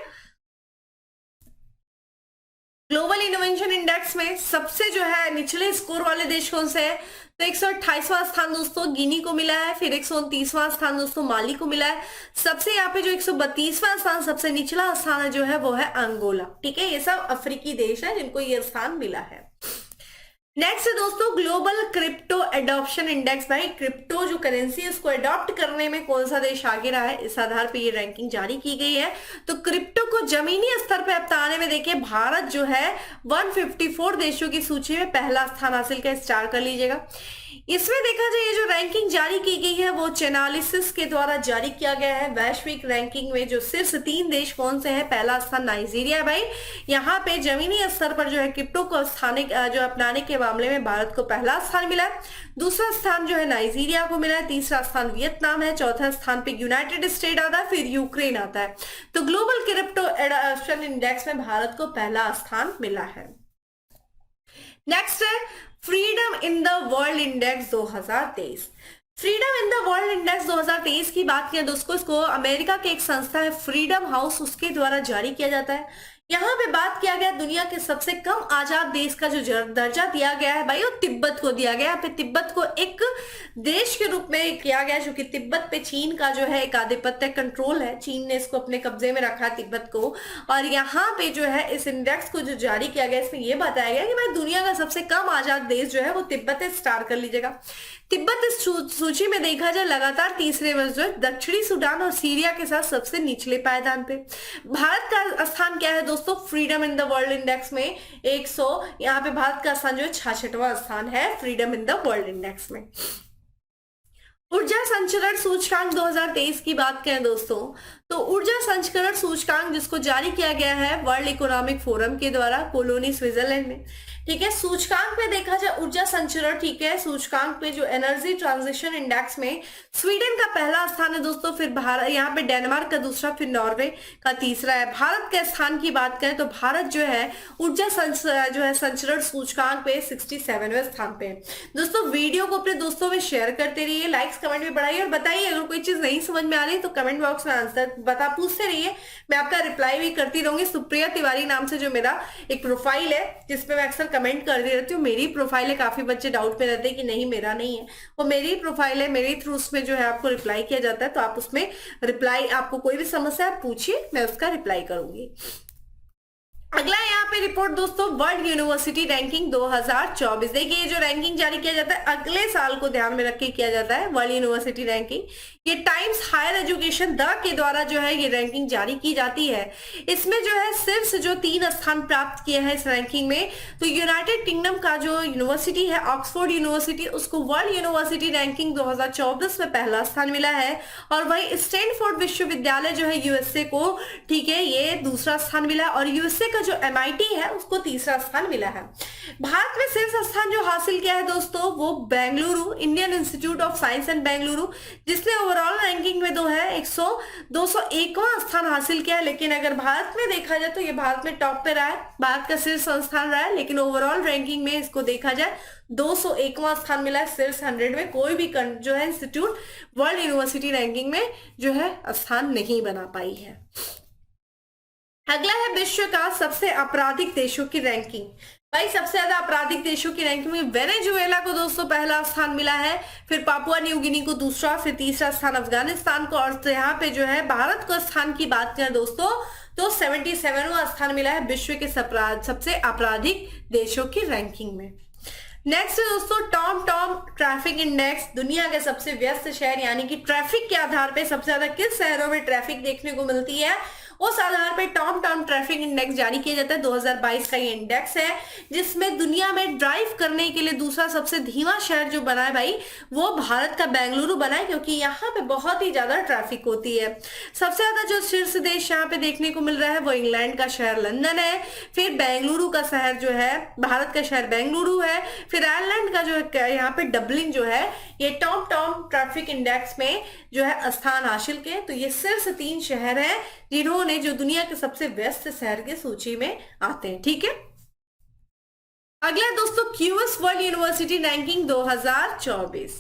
ग्लोबल इनोवेशन इंडेक्स में सबसे जो है निचले स्कोर वाले देश कौन से है, तो 128वां स्थान दोस्तों गिनी को मिला है, फिर 129वां स्थान दोस्तों माली को मिला है। सबसे यहाँ पे जो 132वां स्थान सबसे निचला स्थान जो है वो है अंगोला, ठीक है, ये सब अफ्रीकी देश है जिनको ये स्थान मिला है। नेक्स्ट है दोस्तों ग्लोबल क्रिप्टो एडॉप्शन इंडेक्स, भाई क्रिप्टो जो करेंसी है उसको अडॉप्ट करने में कौन सा देश आगे रहा है, इस आधार पे ये रैंकिंग जारी की गई है। तो क्रिप्टो को जमीनी स्तर पे अपनाने में देखिए भारत जो है 154 देशों की सूची में पहला स्थान हासिल कर, स्टार कर लीजिएगा। इसमें देखा जाए ये जो रैंकिंग जारी की गई है वो चेनालिसिस के द्वारा जारी किया गया है। वैश्विक रैंकिंग में जो सिर्फ 3 देश कौन से हैं, पहला स्थान नाइजीरिया है भाई, यहाँ पे जमीनी स्तर पर जो है क्रिप्टो को जो अपनाने के मामले में भारत को पहला स्थान मिला है, दूसरा स्थान जो है नाइजीरिया को मिला है, तीसरा स्थान वियतनाम है, चौथा स्थान पे यूनाइटेड स्टेट आता है, फिर यूक्रेन आता है। तो ग्लोबल क्रिप्टो एडॉप्शन इंडेक्स में भारत को पहला स्थान मिला है। नेक्स्ट है freedom in the world index 2023। Freedom in the world index 2023 की बात करें दोस्तों, इसको अमेरिका की एक संस्था है फ्रीडम हाउस, उसके द्वारा जारी किया जाता है। यहाँ पे बात किया गया दुनिया के सबसे कम आजाद देश का जो दर्जा दिया गया है भाई वो तिब्बत को दिया गया। पे तिब्बत को एक देश के रूप में किया गया, जो कि तिब्बत पे चीन का जो है एक आधिपत्य कंट्रोल है, चीन ने इसको अपने कब्जे में रखा है तिब्बत को। और यहाँ पे जो है इस इंडेक्स को जो जारी किया गया इसमें यह बताया गया कि भाई दुनिया का सबसे कम आजाद देश जो है वो तिब्बत है, स्टार कर लीजिएगा। तिब्बत इस सूची में देखा जाए लगातार तीसरे वर्ष जो है दक्षिणी सूडान और सीरिया के साथ सबसे निचले पायदान पे। भारत का स्थान क्या है दोस्तों freedom in the world index में 100, यहाँ पे भारत का स्थान जो है 66वां स्थान है freedom in the world index में। ऊर्जा संचरण सूचकांक 2023 की बात करें दोस्तों, तो ऊर्जा संचरण सूचकांक जिसको जारी किया गया है वर्ल्ड इकोनॉमिक फोरम के द्वारा कोलोनी स्विट्जरलैंड में, ठीक है। सूचकांक पे देखा जाए ऊर्जा संचरण, ठीक है, सूचकांक पे जो एनर्जी ट्रांजिशन इंडेक्स में स्वीडन का पहला स्थान है दोस्तों, फिर भारत, यहाँ पे डेनमार्क का दूसरा, फिर नॉर्वे का तीसरा है। भारत के स्थान की बात करें तो भारत जो है ऊर्जा संचरण सूचकांक पे 67वें स्थान पे है। दोस्तों वीडियो को अपने दोस्तों में शेयर करते रहिए, लाइक्स कमेंट में बढ़ाइए और बताइए अगर कोई चीज नहीं समझ में आ रही तो कमेंट बॉक्स में आंसर पूछते रहिए, मैं आपका रिप्लाई भी करती रहूंगी। सुप्रिया तिवारी नाम से जो मेरा एक प्रोफाइल है जिसपे मैं अक्सर कमेंट करती रहती हूँ, मेरी प्रोफाइल है। काफी बच्चे डाउट में रहते हैं कि नहीं मेरा नहीं है, वो मेरी प्रोफाइल है, मेरे थ्रू उसमें जो है आपको रिप्लाई किया जाता है, तो आप उसमें रिप्लाई, आपको कोई भी समस्या है पूछिए, मैं उसका रिप्लाई करूंगी। अगला यहाँ पे रिपोर्ट दोस्तों वर्ल्ड यूनिवर्सिटी रैंकिंग 2024। देखिए ये जो रैंकिंग जारी किया जाता है अगले साल को ध्यान में रख के किया जाता है, वर्ल्ड यूनिवर्सिटी रैंकिंग। ये टाइम्स हायर एजुकेशन द के द्वारा जो है ये रैंकिंग जारी की जाती है। इसमें जो है सिर्फ जो 3 स्थान प्राप्त किए हैं इस रैंकिंग में, तो यूनाइटेड किंगडम का जो यूनिवर्सिटी है ऑक्सफोर्ड यूनिवर्सिटी, उसको वर्ल्ड यूनिवर्सिटी रैंकिंग 2024 में पहला स्थान मिला है, और वही स्टैनफोर्ड विश्वविद्यालय जो है यूएसए को, ठीक है, ये दूसरा स्थान मिला है, और यूएसए का जो एमआईटी है उसको तीसरा स्थान मिला है। भारत में शीर्ष स्थान जो हासिल किया है दोस्तों वो Bengaluru Indian institute of science and Bengaluru, जिसने ओवरऑल रैंकिंग में 201वां स्थान हासिल किया है। लेकिन अगर भारत में देखा जाए तो ये भारत में टॉप पे रहा है, भारत का शीर्ष संस्थान रहा है, लेकिन ओवरऑल रैंकिंग में इसको देखा जाए 201वां स्थान मिला है। शीर्ष 100 में कोई भी जो है इंस्टीट्यूट वर्ल्ड यूनिवर्सिटी रैंकिंग में जो है स्थान नहीं बना पाई है। अगला है विश्व का सबसे आपराधिक देशों की रैंकिंग। भाई सबसे ज्यादा आपराधिक देशों की रैंकिंग में वेनेजुएला को दोस्तों पहला स्थान मिला है, फिर पापुआ न्यू गिनी को दूसरा, फिर तीसरा स्थान अफगानिस्तान को, और यहाँ पे जो है भारत को स्थान की बात करें दोस्तों तो 77वां स्थान मिला है विश्व के सबसे आपराधिक देशों की रैंकिंग में। नेक्स्ट है दोस्तों टॉम ट्रैफिक इंडेक्स, दुनिया के सबसे व्यस्त शहर, यानी कि ट्रैफिक के आधार पे सबसे ज्यादा किस शहरों में ट्रैफिक देखने को मिलती है उस आधार पर टॉम ट्रैफिक इंडेक्स जारी किया जाता है। 2022 का ये इंडेक्स है जिसमें दुनिया में ड्राइव करने के लिए दूसरा सबसे धीमा शहर जो बना है भाई वो भारत का बेंगलुरु बना है, क्योंकि यहाँ पे बहुत ही ज्यादा ट्रैफिक होती है। सबसे ज्यादा जो शीर्ष देश यहाँ पे देखने को मिल रहा है वो इंग्लैंड का शहर लंदन है, फिर बेंगलुरु का शहर जो है भारत का शहर बेंगलुरु है, फिर आयरलैंड का जो है यहाँ पे डबलिन जो है ये टॉम ट्रैफिक इंडेक्स में जो है स्थान हासिल किए। तो ये शीर्ष 3 शहर हैं जिन्होंने जो दुनिया के सबसे व्यस्त शहर की सूची में आते हैं, ठीक है। अगला दोस्तों क्यूएस वर्ल्ड यूनिवर्सिटी रैंकिंग 2024,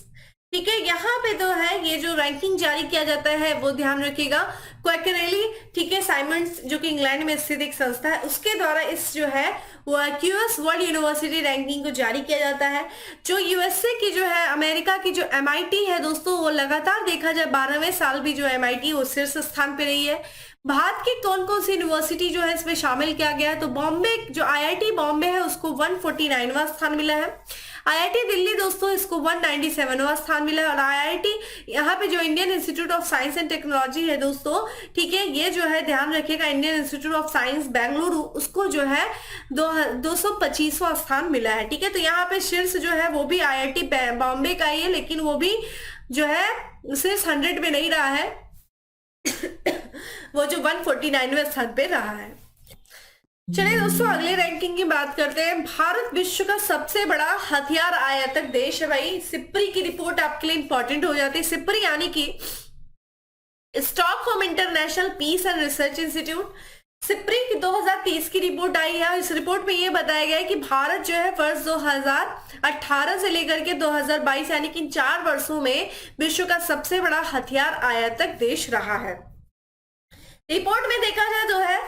ठीक है। यहाँ पे तो है ये जो रैंकिंग जारी किया जाता है वो ध्यान रखिएगा क्वैकरेली, ठीक है, साइमंड्स जो कि इंग्लैंड में स्थित एक संस्था है उसके द्वारा इस जो है वो क्यूएस वर्ल्ड यूनिवर्सिटी रैंकिंग को जारी किया जाता है। जो यूएसए की जो है अमेरिका की जो एमआईटी है दोस्तों वो लगातार देखा जाए 12वें साल भी जो एमआईटी वो शीर्ष स्थान पे रही है। भारत की कौन कौन सी यूनिवर्सिटी जो है इसमें शामिल किया गया है तो बॉम्बे जो आईआईटी बॉम्बे है उसको 149वां स्थान मिला है, आईआईटी दिल्ली दोस्तों इसको 197वां स्थान मिला है, और आईआईटी यहाँ पे जो Indian institute of science and technology है दोस्तों, ठीक है, ये जो है ध्यान रखिएगा Indian institute of science Bengaluru उसको जो है 225वां स्थान मिला है, ठीक है। तो यहाँ पे शीर्ष जो है वो भी आईआईटी बॉम्बे का ही है, लेकिन वो भी जो है शीर्ष 100 में नहीं रहा है वो जो 149वें स्थान पे रहा है। चलिए दोस्तों अगले रैंकिंग की बात करते हैं। भारत विश्व का सबसे बड़ा हथियार आयातक देश है। भाई सिप्री की रिपोर्ट आपके लिए इंपॉर्टेंट हो जाती है। सिप्री यानी कि Stockholm international peace and research institute, SIPRI की 2030 की रिपोर्ट आई है और इस रिपोर्ट में यह बताया गया है कि भारत जो है वर्ष 2018 से लेकर के 2022 यानी कि 4 वर्षों में विश्व का सबसे बड़ा हथियार आयातक देश रहा है। रिपोर्ट में देखा जाए तो है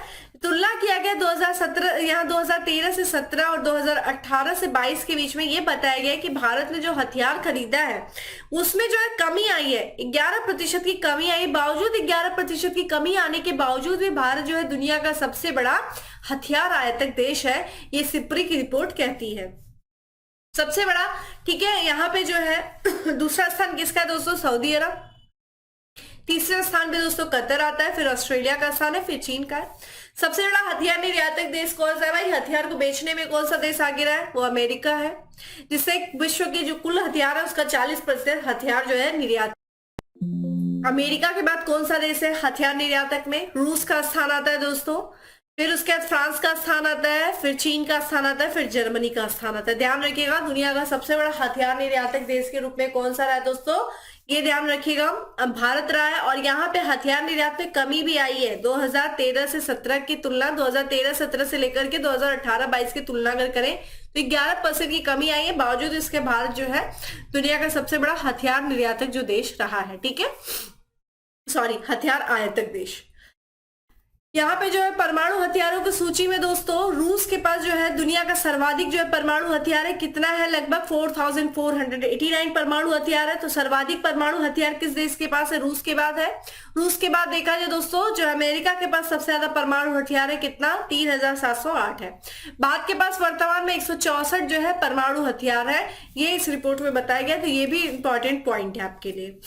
तुलना किया गया 2017 यहाँ 2013 से 17 और 2018 से 22 के बीच में ये बताया गया कि भारत ने जो हथियार खरीदा है उसमें जो है कमी आई है, 11% की कमी आई। बावजूद 11% की कमी आने के बावजूद भी भारत जो है दुनिया का सबसे बड़ा हथियार आयातक देश है, ये सिप्री की रिपोर्ट कहती है। सबसे बड़ा, ठीक है, यहाँ पे जो है दूसरा स्थान किसका है दोस्तों? सऊदी अरब। तीसरे स्थान पे दोस्तों कतर आता है, फिर ऑस्ट्रेलिया का स्थान है, फिर चीन का है। सबसे बड़ा हथियार निर्यातक देश कौन सा है भाई? हथियार को बेचने में कौन सा देश आगे रहा है? वो अमेरिका है, जिससे विश्व के जो कुल हथियार है उसका 40% हथियार जो है निर्यात। अमेरिका के बाद कौन सा देश है हथियार निर्यातक में? रूस का स्थान आता है दोस्तों, फिर उसके बाद फ्रांस का स्थान आता है, फिर चीन का स्थान आता है, फिर जर्मनी का स्थान आता है। ध्यान रखिएगा, दुनिया का सबसे बड़ा हथियार निर्यातक देश के रूप में कौन सा रहा है दोस्तों? ये ध्यान रखिएगा, अब भारत रहा है। और यहाँ पे हथियार निर्यात में कमी भी आई है 2013 से 17 की तुलना, 2013-17 से लेकर के 2018-22 की तुलना अगर करें तो 11% की कमी आई है। बावजूद इसके भारत जो है दुनिया का सबसे बड़ा हथियार निर्यातक जो देश रहा है, ठीक है, सॉरी हथियार आयातक देश। यहाँ पे जो है परमाणु हथियारों की सूची में दोस्तों रूस के पास जो है दुनिया का सर्वाधिक जो है परमाणु हथियार है। कितना है? लगभग 4489 परमाणु हथियार है। तो सर्वाधिक परमाणु हथियार किस देश के पास है? रूस के बाद है। रूस के बाद देखा जाए दोस्तों जो अमेरिका के पास सबसे ज्यादा परमाणु हथियार है, कितना? 3708 है। भारत के पास वर्तमान में 164 जो है परमाणु हथियार है, ये इस रिपोर्ट में बताया गया। तो ये भी इंपॉर्टेंट पॉइंट है आपके लिए।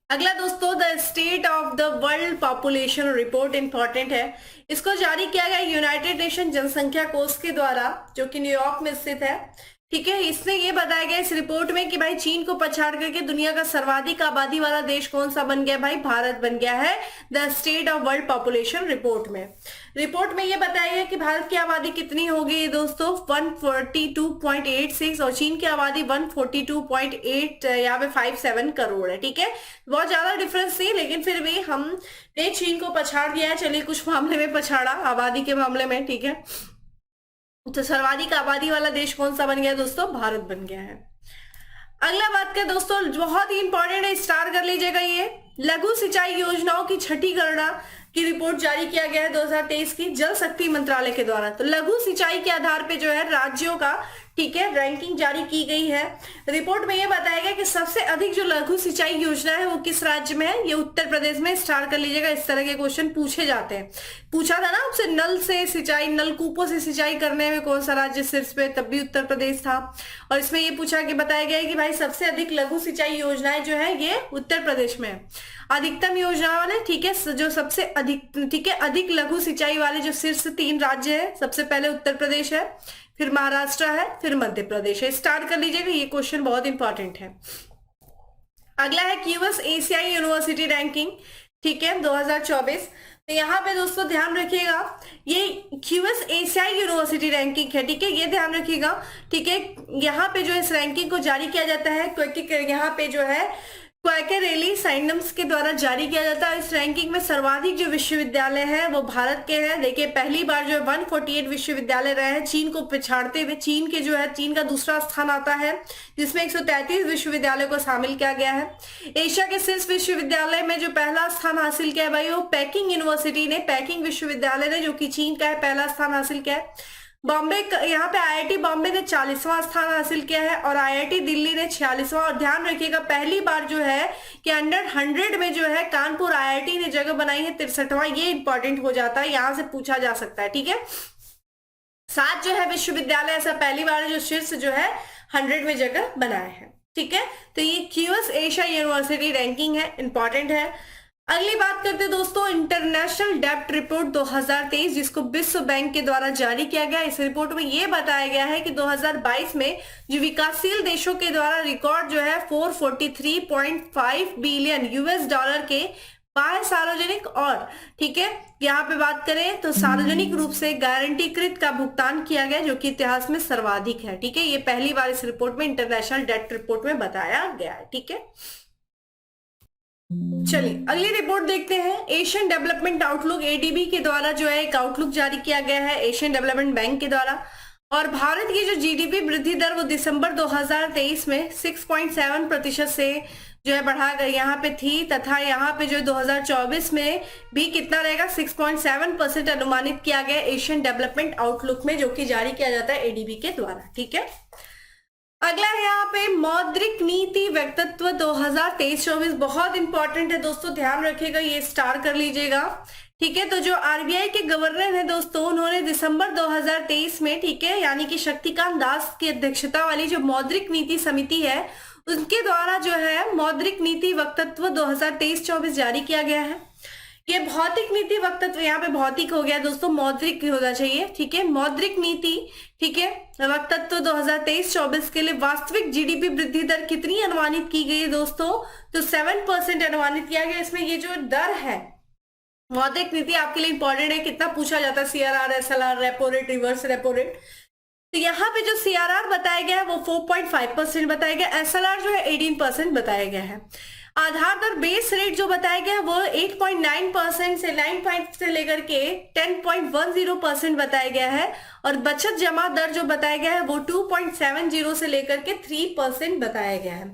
अगला दोस्तों the state of the world population report important है। इसको जारी किया गया यूनाइटेड नेशन जनसंख्या कोष के द्वारा, जो कि न्यूयॉर्क में स्थित है, ठीक है। इसने ये बताया गया इस रिपोर्ट में कि भाई चीन को पछाड़ करके दुनिया का सर्वाधिक आबादी वाला देश कौन सा बन गया? भाई भारत बन गया है the state of world population report में। रिपोर्ट में ये बताया गया कि भारत की आबादी कितनी होगी दोस्तों? 142.86 और चीन की आबादी 142.8 यहाँ पे 57 करोड़ है, ठीक है। बहुत ज्यादा डिफरेंस नहीं, लेकिन फिर भी हमने चीन को पछाड़ दिया है। चलिए कुछ मामले में पछाड़ा, आबादी के मामले में, ठीक है। तो सर्वाधिक आबादी वाला देश कौन सा बन गया दोस्तों? भारत बन गया है। अगला बात का दोस्तों बहुत ही इंपॉर्टेंट है, स्टार कर लीजिएगा, ये लघु सिंचाई योजनाओं की छठी गणना की रिपोर्ट जारी किया गया है 2023 की जल शक्ति मंत्रालय के द्वारा। तो लघु सिंचाई के आधार पे जो है राज्यों का, ठीक है, रैंकिंग जारी की गई है। रिपोर्ट में यह बताया गया कि सबसे अधिक जो लघु सिंचाई योजना है वो किस राज्य में है? ये उत्तर प्रदेश में। स्टार कर लीजिएगा, इस तरह के क्वेश्चन पूछे जाते हैं। पूछा था ना आपसे नल से सिंचाई, नलकूपों से सिंचाई करने में कौन सा राज्य शीर्ष पे? तब भी उत्तर प्रदेश था। और इसमें ये पूछा कि बताया गया है कि भाई सबसे अधिक लघु सिंचाई योजनाएं जो है ये उत्तर प्रदेश में है। अधिकतम योजना वाले, ठीक है, जो सबसे अधिक, ठीक है, अधिक लघु सिंचाई वाले जो शीर्ष 3 राज्य है, सबसे पहले उत्तर प्रदेश है, फिर महाराष्ट्र है, फिर मध्य प्रदेश है। स्टार्ट कर लीजिएगा, ये क्वेश्चन बहुत इंपॉर्टेंट है। अगला है क्यूएस एशियाई यूनिवर्सिटी रैंकिंग, ठीक है, 2024। तो यहाँ पे दोस्तों ध्यान रखिएगा, ये क्यूएस एशियाई यूनिवर्सिटी रैंकिंग है, ठीक है, ये ध्यान रखिएगा, ठीक है। यहाँ पे जो इस रैंकिंग को जारी किया जाता है क्योंकि यहाँ पे जो है क्वैकेरेली साइनम्स के द्वारा जारी किया जाता है। इस रैंकिंग में सर्वाधिक जो विश्वविद्यालय है वो भारत के हैं। देखिए पहली बार जो है 148 विश्वविद्यालय रहे हैं, चीन को पिछाड़ते हुए। चीन के जो है, चीन का दूसरा स्थान आता है जिसमें 133 विश्वविद्यालयों को शामिल किया गया है। एशिया के शीर्ष विश्वविद्यालय में जो पहला स्थान हासिल किया है भाई वो पैकिंग यूनिवर्सिटी ने, पैकिंग विश्वविद्यालय ने, जो कि चीन का है, पहला स्थान हासिल किया है। बॉम्बे, यहाँ पे आईआईटी बॉम्बे ने 40वां स्थान हासिल किया है और आईआईटी दिल्ली ने 46वां। और ध्यान रखिएगा पहली बार जो है कि अंडर 100 में जो है कानपुर आईआईटी ने जगह बनाई है 63वां। ये इंपॉर्टेंट हो जाता है, यहां से पूछा जा सकता है, ठीक है। 7 जो है विश्वविद्यालय ऐसा पहली बार जो शीर्ष जो है 100 में जगह बनाए हैं, ठीक है। तो ये क्यूएस एशिया यूनिवर्सिटी रैंकिंग है, इंपॉर्टेंट है। अगली बात करते हैं दोस्तों इंटरनेशनल डेब्ट रिपोर्ट 2023, जिसको विश्व बैंक के द्वारा जारी किया गया। इस रिपोर्ट में यह बताया गया है कि 2022 में जो विकासशील देशों के द्वारा रिकॉर्ड जो है 443.5 बिलियन यूएस डॉलर के बाह्य सार्वजनिक और, ठीक है, यहाँ पे बात करें तो सार्वजनिक रूप से गारंटीकृत का भुगतान किया गया, जो कि इतिहास में सर्वाधिक है, ठीक है। ये पहली बार इस रिपोर्ट में, इंटरनेशनल डेब्ट रिपोर्ट में बताया गया है, ठीक है। चलिए अगली रिपोर्ट देखते हैं। एशियन डेवलपमेंट आउटलुक एडीबी के द्वारा जो है एक आउटलुक जारी किया गया है एशियन डेवलपमेंट बैंक के द्वारा। और भारत की जो जीडीपी वृद्धि दर वो दिसंबर 2023 में 6.7% से जो है बढ़ाकर यहाँ पे थी, तथा यहाँ पे जो 2024 में भी कितना रहेगा 6.7% अनुमानित किया गया एशियन डेवलपमेंट आउटलुक में, जो कि जारी किया जाता है एडीबी के द्वारा, ठीक है। अगला है यहाँ पे मौद्रिक नीति व्यक्तित्व 2023-24, बहुत इंपॉर्टेंट है दोस्तों, ध्यान रखिएगा, ये स्टार कर लीजिएगा, ठीक है। तो जो आरबीआई के गवर्नर हैं दोस्तों, उन्होंने दिसंबर 2023 में, ठीक है, यानी कि शक्तिकांत दास की अध्यक्षता वाली जो मौद्रिक नीति समिति है उनके द्वारा जो है मौद्रिक नीति व्यक्तित्व 2023-24 जारी किया गया है। ये भौतिक नीति वक्तत्व, यहाँ पे भौतिक हो गया दोस्तों, मौद्रिक होना चाहिए, ठीक है, मौद्रिक नीति, ठीक है, वक्तत्व 2023-24 के लिए वास्तविक जीडीपी वृद्धि दर कितनी अनुमानित की गई है दोस्तों? तो 7% अनुमानित किया गया। इसमें ये जो दर है, मौद्रिक नीति आपके लिए इंपॉर्टेंट है, कितना पूछा जाता है, CRR, SLR, repo rate, reverse repo rate. तो यहाँ पे जो सीआरआर बताया गया है वो 4.5% बताया गया, एसएलआर जो है 18% बताया गया है। आधार दर बेस रेट जो बताया गया है वो 8.9% से 9 से लेकर के 10.10% बताया गया है, और बचत जमा दर जो बताया गया है वो 2.70 से लेकर के 3% बताया गया है।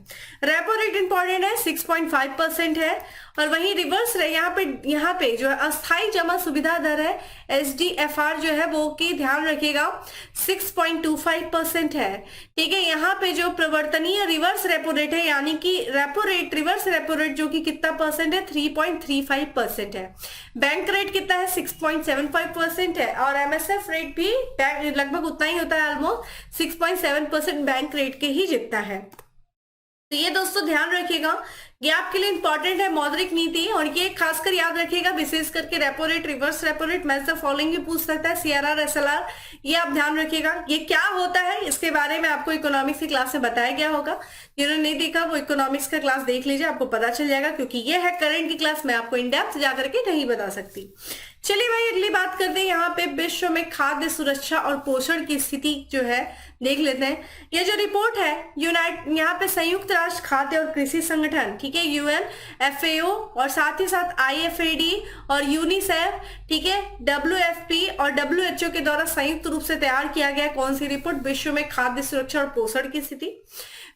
रेपो रेट इंपॉर्टेंट है, 6.5% है, और वहीं रिवर्स यहाँ पे जो है अस्थायी जमा सुविधा दर है, एसडीएफआर जो है वो की ध्यान रखिएगा 6.25% है, ठीक है। यहाँ पे जो प्रवर्तनीय रिवर्स रेपो रेट है, यानी कि repo rate, reverse repo rate जो कि कितना परसेंट है, 3.35% है। बैंक रेट कितना है, 6.75% है, और एमएसएफ रेट भी लगभग उतना ही होता है, ऑलमोस्ट 6.7% बैंक रेट के ही जितना है। तो ये दोस्तों ध्यान रखिएगा, ये आपके लिए इंपॉर्टेंट है मौद्रिक नीति, और ये खासकर याद रखिएगा, विशेष करके repo rate, reverse repo rate, match the following भी पूछ सकता है, सीआरआर, एसएलआर, ये आप ध्यान रखिएगा। ये क्या होता है इसके बारे में आपको इकोनॉमिक्स की क्लास में बताया गया होगा, जिन्होंने नहीं देखा वो इकोनॉमिक्स का क्लास देख लीजिए, आपको पता चल जाएगा, क्योंकि ये है करंट की क्लास, मैं आपको इन डेप्थ जाकर के नहीं बता सकती। चलिए भाई अगली बात करते हैं, यहाँ पे विश्व में खाद्य सुरक्षा और पोषण की स्थिति जो है देख लेते हैं। ये जो रिपोर्ट है यहाँ पे संयुक्त राष्ट्र खाद्य और कृषि संगठन, ठीक है, यूएन, एफएओ, और साथ ही साथ आईएफएडी और यूनिसेफ, ठीक है, डब्ल्यूएफपी और डब्ल्यूएचओ के द्वारा संयुक्त रूप से तैयार किया गया कौन सी रिपोर्ट? विश्व में खाद्य सुरक्षा और पोषण की स्थिति।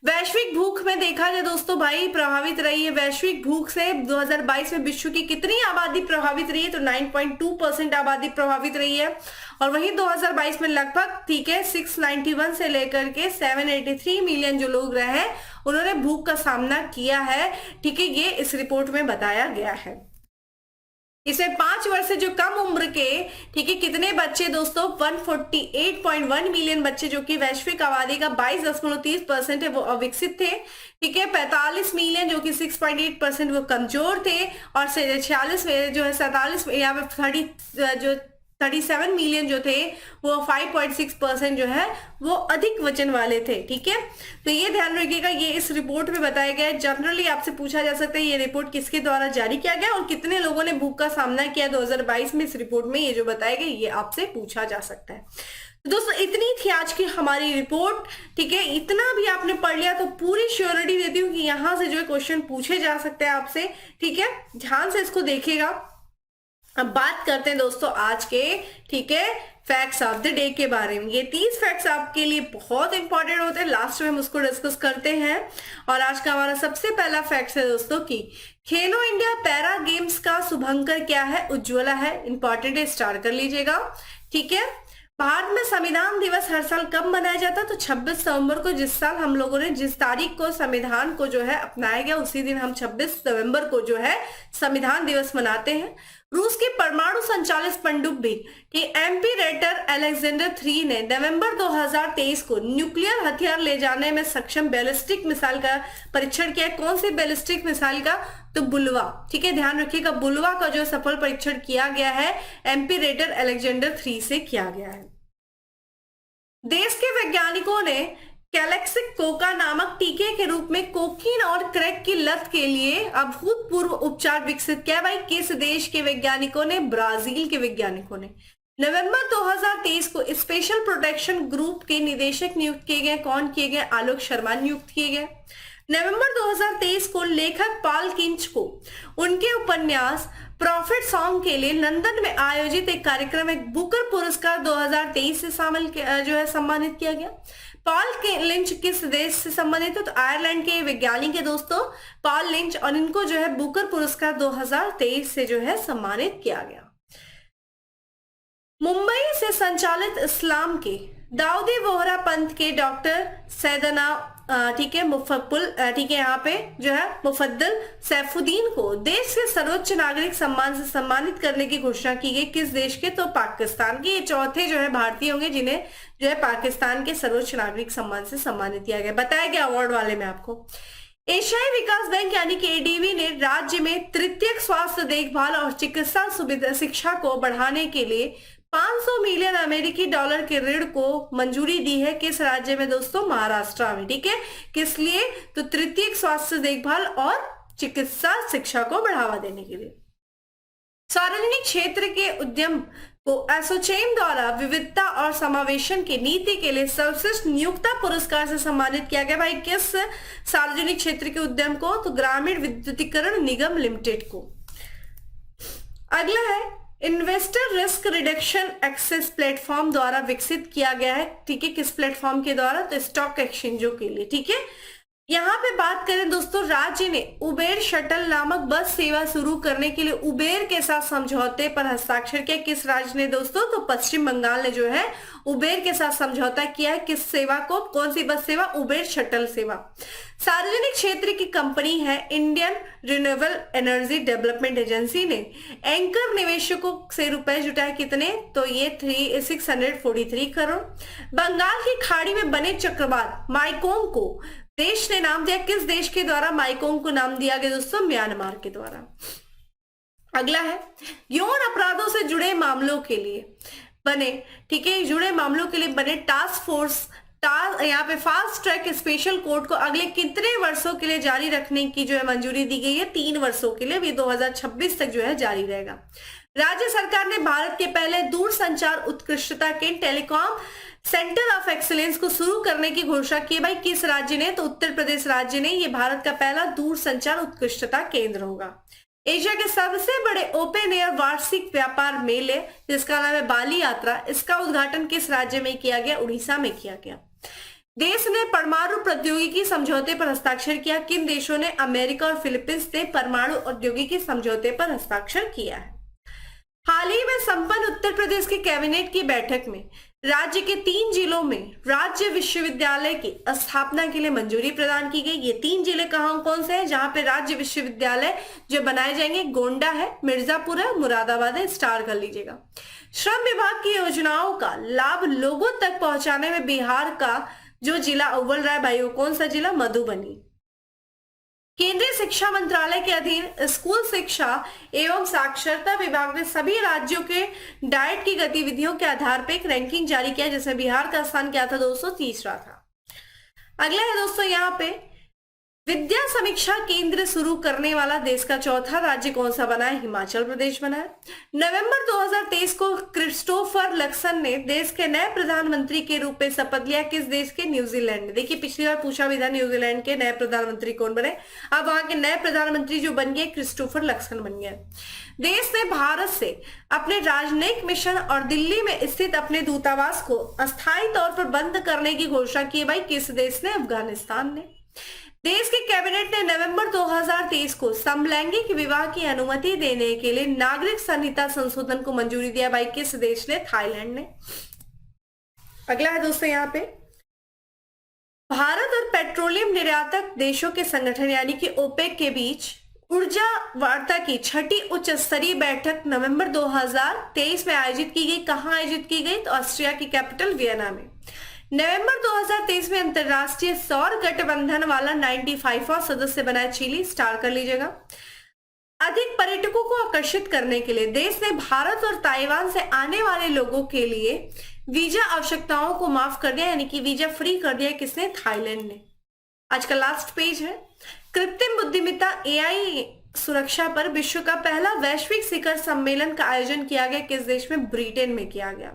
वैश्विक भूख में देखा जाए दोस्तों भाई प्रभावित रही है, वैश्विक भूख से 2022 में विश्व की कितनी आबादी प्रभावित रही है? तो 9.2% आबादी प्रभावित रही है, और वहीं 2022 में लगभग, ठीक है, 691 से लेकर के 783 मिलियन जो लोग रहे हैं उन्होंने भूख का सामना किया है, ठीक है, ये इस रिपोर्ट में बताया गया है। इसमें 5 वर्ष से जो कम उम्र के, ठीक है, कितने बच्चे दोस्तों? 148.1 मिलियन बच्चे, जो कि वैश्विक आबादी का 22.30% है, वो अविकसित थे, ठीक है। 45 मिलियन जो कि 6.8% वो कमजोर थे, और 46 में जो है 47 यहाँ पे 37 मिलियन जो थे वो 5.6% जो है वो अधिक वजन वाले थे, ठीक है। तो ये ध्यान रखिएगा, ये इस रिपोर्ट में बताया गया है। जनरली आपसे पूछा जा सकता है ये रिपोर्ट किसके द्वारा जारी किया गया और कितने लोगों ने भूख का सामना किया 2022 में, इस रिपोर्ट में ये जो बताया गया ये आपसे पूछा जा सकता है। तो दोस्तों इतनी थी आज की हमारी रिपोर्ट, ठीक है। इतना भी आपने पढ़ लिया तो पूरी श्योरिटी देती हूँ कि यहाँ से जो है क्वेश्चन पूछे जा सकते हैं आपसे, ठीक है। ध्यान से इसको देखिएगा। अब बात करते हैं दोस्तों आज के, ठीक है, फैक्ट्स ऑफ द डे के बारे में। ये 30 फैक्ट्स आपके लिए बहुत इंपॉर्टेंट होते हैं, लास्ट में हम उसको डिस्कस करते हैं। और आज का हमारा सबसे पहला फैक्ट है दोस्तों कि खेलो इंडिया पैरा गेम्स का शुभंकर क्या है? उज्ज्वला है। इंपॉर्टेंट है, स्टार कर लीजिएगा, ठीक है। भारत में संविधान दिवस हर साल कब मनाया जाता है? तो 26 नवंबर को। जिस साल हम लोगों ने जिस तारीख को संविधान को जो है अपनाया गया उसी दिन हम 26 नवंबर को जो है संविधान दिवस मनाते हैं। रूस के परमाणु संचालित पनडुब्बी एम्पीरेटर अलेक्जेंडर 3 ने नवंबर 2023 को न्यूक्लियर हथियार ले जाने में सक्षम बैलिस्टिक मिसाइल का परीक्षण किया। कौन सी बैलिस्टिक मिसाइल का? तो बुलवा, ठीक है, ध्यान रखिएगा, बुलवा का जो सफल परीक्षण किया गया है एम्पीरेटर अलेक्जेंडर 3 से किया गया है। देश के वैज्ञानिकों ने कैलेक्सिक कोका नामक टीके के रूप में कोकीन और क्रैक की लत के लिए अभूतपूर्व उपचार विकसित किया। भाई किस देश के वैज्ञानिकों ने? ब्राजील के वैज्ञानिकों ने। नवंबर 2023 को स्पेशल प्रोटेक्शन ग्रुप के निदेशक नियुक्त किए गए। कौन किए गए? आलोक शर्मा नियुक्त किए गए। नवंबर 2023 को लेखक पॉल किंच को उनके उपन्यास प्रॉफिट सॉन्ग के लिए लंदन में आयोजित एक कार्यक्रम में बुकर पुरस्कार 2023 से शामिल जो है सम्मानित किया गया। पॉल लिंच किस देश से संबंधित है? तो आयरलैंड के वैज्ञानिक है दोस्तों पॉल लिंच, और इनको जो है बुकर पुरस्कार 2023 से जो है सम्मानित किया गया। मुंबई से संचालित इस्लाम के दाऊदी बोहरा पंथ के डॉक्टर सैदना, ठीक है, मुफद्दल, ठीक है, यहाँ पे जो है मुफद्दल सैफुद्दीन को देश के सर्वोच्च नागरिक सम्मान से सम्मानित करने की घोषणा की गई। किस देश के? तो पाकिस्तान के। ये चौथे जो है भारतीय होंगे जिन्हें जो है पाकिस्तान के सर्वोच्च नागरिक सम्मान से सम्मानित किया गया। बताया गया अवार्ड वाले में आपको। एशियाई विकास बैंक यानी कि एडीबी ने राज्य में तृतीयक स्वास्थ्य देखभाल और चिकित्सा सुविधा शिक्षा को बढ़ाने के लिए 500 मिलियन अमेरिकी डॉलर के ऋण को मंजूरी दी है। किस राज्य में दोस्तों? महाराष्ट्र में। ठीक है, किस लिए? तो तृतीयक स्वास्थ्य देखभाल और चिकित्सा शिक्षा को बढ़ावा देने के लिए। सार्वजनिक क्षेत्र के उद्यम को एसोचैम द्वारा विविधता और समावेशन की नीति के लिए सर्वश्रेष्ठ नियोक्ता पुरस्कार से सम्मानित किया गया। भाई किस सार्वजनिक क्षेत्र के उद्यम को? तो ग्रामीण विद्युतीकरण निगम लिमिटेड को। अगला है investor risk reduction access platform द्वारा विकसित किया गया है। ठीक है, किस प्लेटफॉर्म के द्वारा? तो स्टॉक एक्सचेंजों के लिए। ठीक है, यहाँ पे बात करें दोस्तों, राज्य ने उबेर शटल नामक बस सेवा शुरू करने के लिए उबेर के साथ समझौते पर हस्ताक्षर किया। किस राज्य ने दोस्तों? तो पश्चिम बंगाल ने जो है उबेर के साथ समझौता किया है। किस सेवा को? कौन सी बस सेवा? उबेर शटल सेवा। सार्वजनिक क्षेत्र की कंपनी है Indian renewable energy development agency ने एंकर निवेशकों से रुपए जुटाए। कितने? तो ये 643 करोड़। बंगाल की खाड़ी में बने चक्रवात माइकोंग को देश ने नाम दिया। किस देश के द्वारा माइकोंग को नाम दिया गया दोस्तों? म्यांमार के द्वारा। अगला है यौन अपराधों से जुड़े मामलों के लिए बने, ठीक है, जुड़े मामलों के लिए बने टास्क फोर्स यहाँ पे फास्ट ट्रैक स्पेशल कोर्ट को अगले कितने वर्षों के लिए जारी रखने की जो है मंजूरी दी गई है? 3 वर्षों के लिए। भी 2026 तक जो है जारी रहेगा। राज्य सरकार ने भारत के पहले दूरसंचार उत्कृष्टता के टेलीकॉम सेंटर ऑफ एक्सीलेंस को शुरू करने की घोषणा की। भाई किस राज्य ने? तो उत्तर प्रदेश राज्य ने। ये भारत का पहला दूरसंचार उत्कृष्टता केंद्र होगा। एशिया के सबसे बड़े ओपन एयर वार्षिक व्यापार मेले जिसका नाम है बाली यात्रा, इसका उद्घाटन किस राज्य में किया गया? उड़ीसा में किया गया। देश ने परमाणु प्रौद्योगिकी समझौते पर हस्ताक्षर किया। किन देशों ने? अमेरिका और फिलीपींस ने परमाणु औद्योगिकी समझौते पर हस्ताक्षर किया है। हाल ही में संपन्न उत्तर प्रदेश की कैबिनेट की बैठक में राज्य के 3 जिलों में राज्य विश्वविद्यालय की स्थापना के लिए मंजूरी प्रदान की गई। ये 3 जिले कौन से हैं जहां पे राज्य विश्वविद्यालय जो बनाए जाएंगे? गोंडा है, मिर्जापुर है, मुरादाबाद है। स्टार कर लीजिएगा। श्रम विभाग की योजनाओं का लाभ लोगों तक पहुंचाने में बिहार का जो जिला अव्वल रहा है भाई, वो कौन सा जिला? मधुबनी। केंद्रीय शिक्षा मंत्रालय के अधीन स्कूल शिक्षा एवं साक्षरता विभाग ने सभी राज्यों के डाइट की गतिविधियों के आधार पर एक रैंकिंग जारी किया, जिसमें बिहार का स्थान क्या था दोस्तों? 3रा था। अगला है दोस्तों यहाँ पे विद्या समीक्षा केंद्र शुरू करने वाला देश का 4था राज्य कौन सा बना है? हिमाचल प्रदेश बना है। नवंबर 2023 को क्रिस्टोफर लक्सन ने देश के नए प्रधानमंत्री के रूप में शपथ लिया। किस देश के? न्यूजीलैंड ने। देखिए पिछली बार पूछा भी था न्यूजीलैंड के नए प्रधानमंत्री कौन बने। अब वहां के नए प्रधानमंत्री जो बन गए क्रिस्टोफर लक्सन बन गए। देश ने भारत से अपने राजनयिक मिशन और दिल्ली में स्थित अपने दूतावास को अस्थायी तौर पर बंद करने की घोषणा की। भाई किस देश ने? अफगानिस्तान ने। देश के कैबिनेट ने नवंबर 2023 को समलैंगिक विवाह की अनुमति देने के लिए नागरिक संहिता संशोधन को मंजूरी दिया। भाई किस देश ने? थाईलैंड ने। अगला है दोस्तों यहाँ पे भारत और पेट्रोलियम निर्यातक देशों के संगठन यानी कि ओपेक के बीच ऊर्जा वार्ता की 6ठी उच्च स्तरीय बैठक नवंबर 2023 में आयोजित की गई। कहां आयोजित की गई? तो ऑस्ट्रिया की कैपिटल वियना में। नवंबर 2023 में अंतरराष्ट्रीय सौर गठबंधन वाला 95वां सदस्य बना चिली। स्टार कर लीजिएगा। अधिक पर्यटकों को आकर्षित करने के लिए देश ने भारत और ताइवान से आने वाले लोगों के लिए वीजा आवश्यकताओं को माफ कर दिया, यानी कि वीजा फ्री कर दिया। किसने? थाईलैंड ने। आज का लास्ट पेज है कृत्रिम बुद्धिमत्ता एआई सुरक्षा पर विश्व का पहला वैश्विक शिखर सम्मेलन का आयोजन किया गया। किस देश में? ब्रिटेन में किया गया।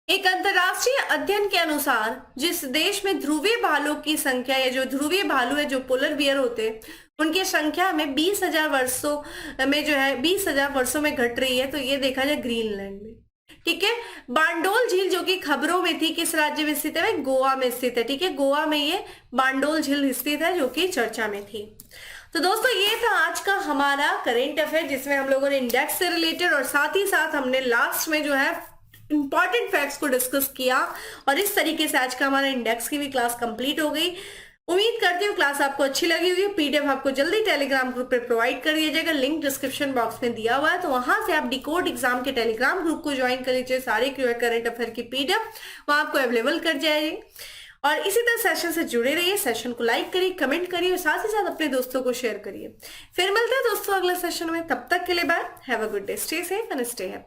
एक अंतरराष्ट्रीय अध्ययन के अनुसार जिस देश में ध्रुवीय भालुओं की संख्या या जो ध्रुवीय भालू है जो पोलर बियर होते हैं उनकी संख्या में 20,000 वर्षों में जो है 20,000 वर्षों में घट रही है, तो ये देखा जाए ग्रीनलैंड में। ठीक है। बांडोल झील जो कि खबरों में थी किस राज्य में स्थित है? गोवा में स्थित है। ठीक है, गोवा में ये बांडोल झील स्थित है जो कि चर्चा में थी। तो दोस्तों ये था आज का हमारा करेंट अफेयर जिसमें हम लोगों ने इंडेक्स से रिलेटेड और साथ ही साथ हमने लास्ट में जो है इंपॉर्टेंट फैक्ट्स को डिस्कस किया और इस तरीके से आज का हमारा इंडेक्स की भी क्लास कंप्लीट हो गई। उम्मीद करती हूँ क्लास आपको अच्छी लगी हुई। पीडीएफ आपको जल्दी टेलीग्राम ग्रुप पे प्रोवाइड कर दिया जाएगा, लिंक डिस्क्रिप्शन बॉक्स में दिया हुआ है, तो वहां से आप डिकोड एग्जाम के टेलीग्राम ग्रुप को ज्वाइन कर लीजिए। सारे करंट अफेयर की पीडीएफ वहां आपको अवेलेबल कर जाएगी। और इसी तरह सेशन से जुड़े रहिए, सेशन को लाइक करिए, कमेंट करिए और साथ ही साथ अपने दोस्तों को शेयर करिए। फिर मिलते हैं दोस्तों अगले सेशन में, तब तक के लिए bye, have a good day, stay safe and stay happy.